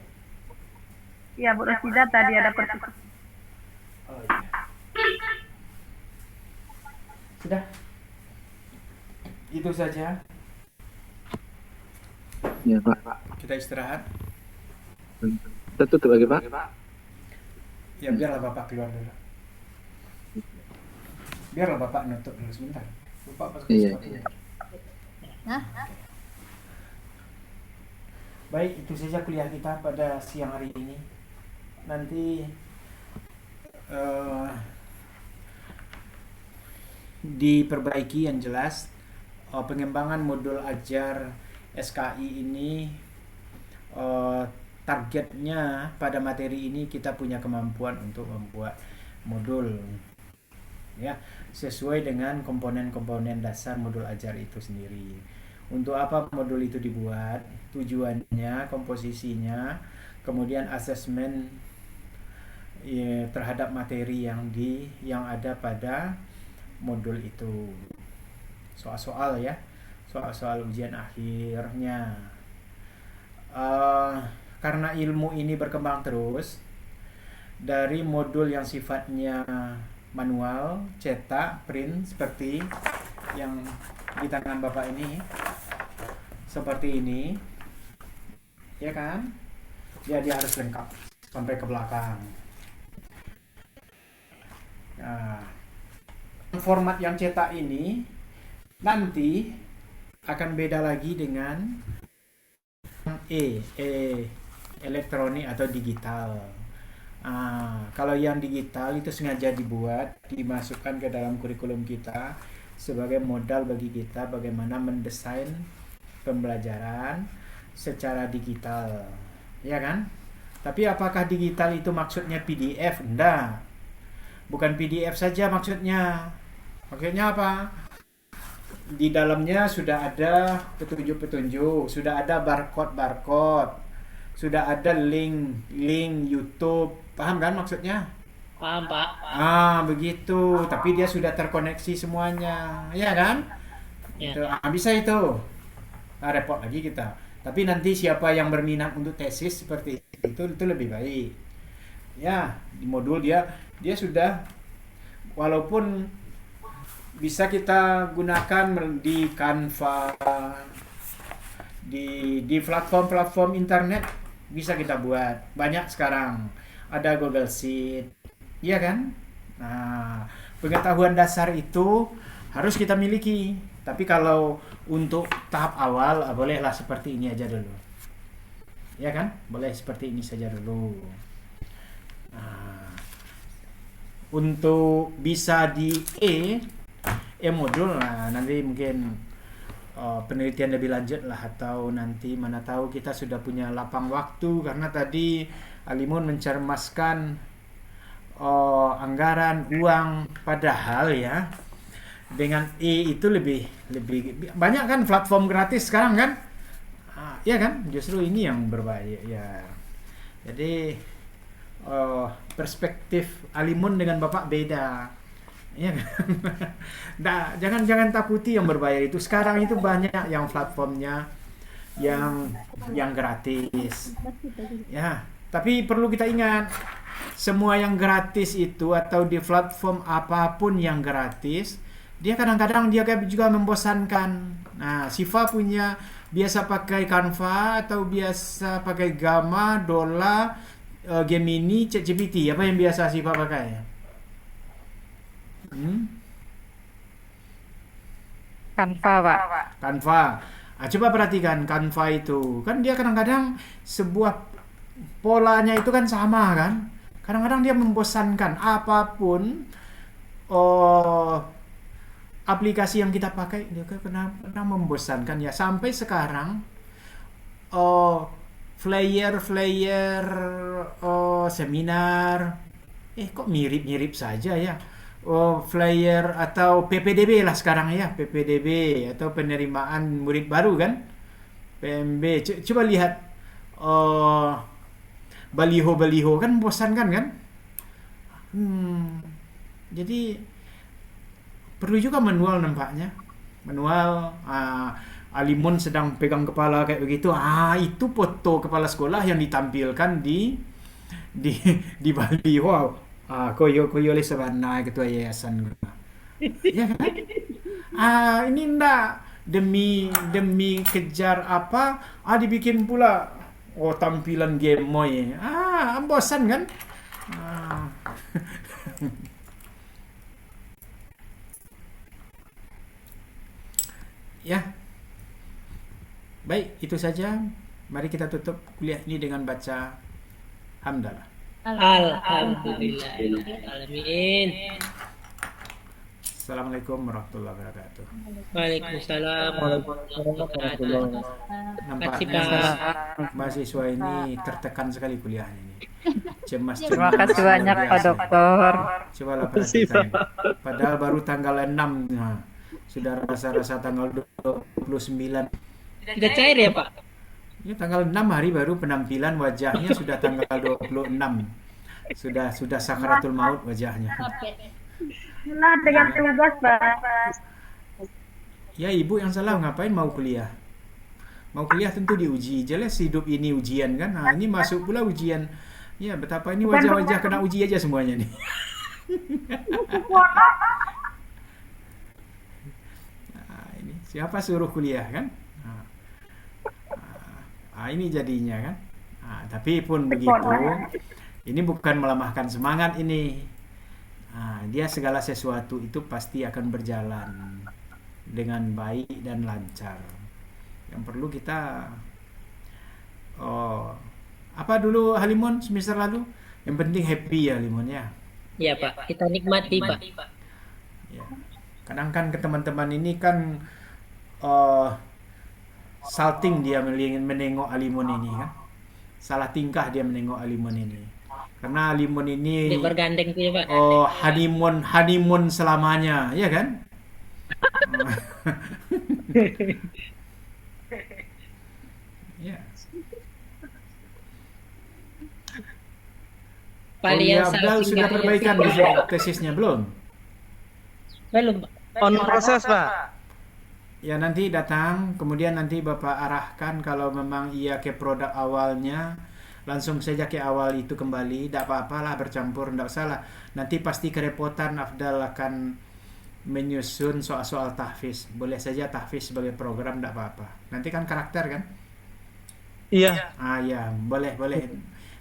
Iya, Bu Rasidah tadi ada perpisahan. Oh iya. Sudah. Itu saja. Ya, Pak. Kita istirahat. Kita tutup lagi, Pak. Ya biarlah Bapak keluar dulu. Biarlah Bapak nutup dulu sebentar. Bapak masuk Iya. Baik, itu saja kuliah kita pada siang hari ini. Nanti diperbaiki yang jelas. Pengembangan modul ajar SKI ini targetnya pada materi ini kita punya kemampuan untuk membuat modul ya sesuai dengan komponen-komponen dasar modul ajar itu sendiri. Untuk apa modul itu dibuat, tujuannya, komposisinya, kemudian asesmen terhadap materi yang ada pada modul itu. Soal-soal ya, soal-soal ujian akhirnya. Karena ilmu ini berkembang terus dari modul yang sifatnya manual, cetak, print seperti yang di tangan Bapak ini, seperti ini, ya kan? Dia harus lengkap sampai ke belakang. Nah, format yang cetak ini nanti akan beda lagi dengan elektronik atau digital. Kalau yang digital itu sengaja dimasukkan ke dalam kurikulum kita sebagai modal bagi kita bagaimana mendesain pembelajaran secara digital, ya kan? Tapi apakah digital itu maksudnya PDF? Enggak. Bukan PDF saja maksudnya. Maksudnya apa? Di dalamnya sudah ada petunjuk-petunjuk, sudah ada barcode, sudah ada link YouTube. Paham kan maksudnya? Paham, Pak. Begitu. Tapi dia sudah terkoneksi semuanya, ya kan? Ya. Bisa itu. Repot lagi kita. Tapi nanti siapa yang berminat untuk tesis seperti itu lebih baik. Ya, di modul dia sudah, walaupun bisa kita gunakan di Canva, di platform internet bisa kita buat. Banyak sekarang. Ada Google Sheet. Iya kan? Nah, pengetahuan dasar itu harus kita miliki. Tapi kalau untuk tahap awal, bolehlah seperti ini aja dulu. Ya kan? Boleh seperti ini saja dulu. Nah, untuk bisa di modul, nah nanti mungkin penelitian lebih lanjut lah, atau nanti mana tahu kita sudah punya lapang waktu, karena tadi Alimun mencermaskan anggaran uang, padahal ya dengan itu lebih banyak kan platform gratis sekarang kan, ya kan, justru ini yang berbahaya ya. Jadi perspektif Alimun dengan Bapak beda, ya kan? Nah, jangan takuti yang berbayar itu. Sekarang itu banyak yang platformnya yang gratis, ya. Tapi perlu kita ingat, semua yang gratis itu atau di platform apapun yang gratis, dia kadang-kadang dia juga membosankan. Nah, Siva punya biasa pakai Canva atau biasa pakai Gamma, Dola, Gemini, ChatGPT. Apa yang biasa Siva pakai? Canva, Pak. Canva. Coba perhatikan Canva itu. Kan dia kadang-kadang sebuah polanya itu kan sama kan. Kadang-kadang dia membosankan. Apapun aplikasi yang kita pakai, dia pernah membosankan ya. Sampai sekarang flyer seminar, kok mirip-mirip saja ya. Flyer atau PPDB lah sekarang ya, PPDB atau penerimaan murid baru kan, PMB. Coba lihat baliho kan membosankan kan. Jadi perlu juga manual nampaknya. Manual. Alimun sedang pegang kepala kayak begitu. Itu foto kepala sekolah yang ditampilkan di baliho. Koyo oleh sabana ketua yayasan. Ya kan? Ini ndak demi kejar apa? Dibikin pula tampilan gemoy. Bosan kan? Ya. Baik, itu saja. Mari kita tutup kuliah ini dengan baca hamdalah. Alhamdulillah. Alamin. Assalamualaikum warahmatullahi wabarakatuh. Waalaikumsalam warahmatullahi wabarakatuh. Nampaknya mahasiswa ini tertekan sekali kuliah ini. Cemas. Terima kasih banyak Pak Dokter. Cobalah perhatikan. Padahal baru tanggal 6. Sudah rasa-rasa tanggal 29. Sudah cair ya, Pak? Ini tanggal 6 hari baru penampilan wajahnya sudah tanggal 26. Sudah sakaratul maut wajahnya. Nah, dengan tugas, Pak. Ya, ibu yang salah, ngapain mau kuliah? Mau kuliah tentu diuji. Jelas hidup ini ujian kan. Ini masuk pula ujian. Ya, betapa ini wajah-wajah kena uji aja semuanya nih. Ini siapa suruh kuliah kan? Ini jadinya kan. Tapi pun begitu, ini bukan melemahkan semangat ini. Dia segala sesuatu itu pasti akan berjalan dengan baik dan lancar. Yang perlu kita apa dulu Halimun semester lalu? Yang penting happy ya Halimun ya. Ya Pak, kita nikmati Pak. Ya. Kadang kan ke teman-teman ini kan salting dia menengok Halimun ini kan. Salah tingkah dia menengok Halimun ini. Karena Halimun ini Bergandeng tuh ya Pak. honeymoon selamanya, ya kan? Ya. Paling yang Abdal sudah perbaikan di tesisnya belum? Belum Pak. On proses, Pak. Ya nanti datang, kemudian nanti Bapak arahkan kalau memang ia ke produk awalnya, langsung saja ke awal itu kembali, tidak apa-apalah bercampur, tidak salah. Nanti pasti kerepotan Afdal akan menyusun soal-soal tahfiz. Boleh saja tahfiz sebagai program, tidak apa-apa. Nanti kan karakter kan? Iya. Ya, boleh.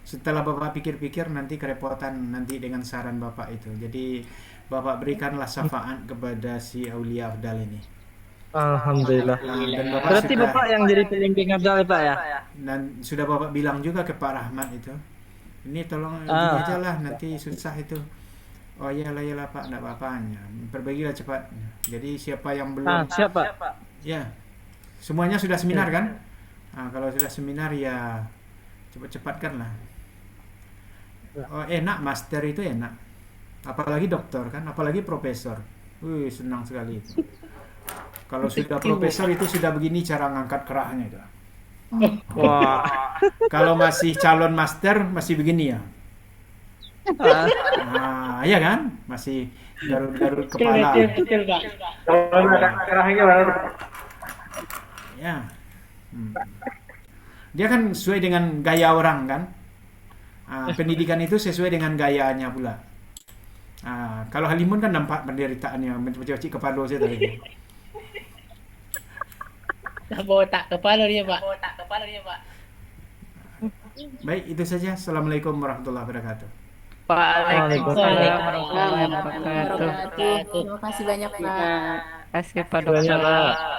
Setelah Bapak pikir-pikir nanti kerepotan nanti dengan saran Bapak itu. Jadi Bapak berikanlah syafaat kepada si Aulia Afdal ini. Alhamdulillah. Dan Bapak Berarti Bapak yang jadi pembimbing Abdal ya Pak ya? Dan sudah Bapak bilang juga ke Pak Rahmat itu. Ini tolong gini aja lah, nanti susah itu. Oh iyalah Pak, enggak apa-apanya. Perbagilah cepat. Jadi siapa yang belum Siap Pak. Ya. Semuanya sudah seminar kan? Kalau sudah seminar ya cepat-cepatkan lah. Enak master itu enak. Apalagi doktor kan, apalagi profesor. Wih, senang sekali itu. Kalau sudah profesor itu sudah begini cara ngangkat kerahnya itu. Wah. Kalau masih calon master masih begini ya. Iya kan? Masih garut-garut kepala. Betul Pak. Kalau ada kerahnya baru. Ya. Dia kan sesuai dengan gaya orang kan. Pendidikan itu sesuai dengan gayanya pula. Kalau Halimun kan nampak penderitaannya mencuci kepala saya tadi. Botak kepala dia Pak. Baik, itu saja. Assalamualaikum warahmatullahi wabarakatuh. Waalaikumsalam warahmatullahi wabarakatuh. Terima kasih banyak Pak. Terima kasih Pak Banyak Dokter. Pak.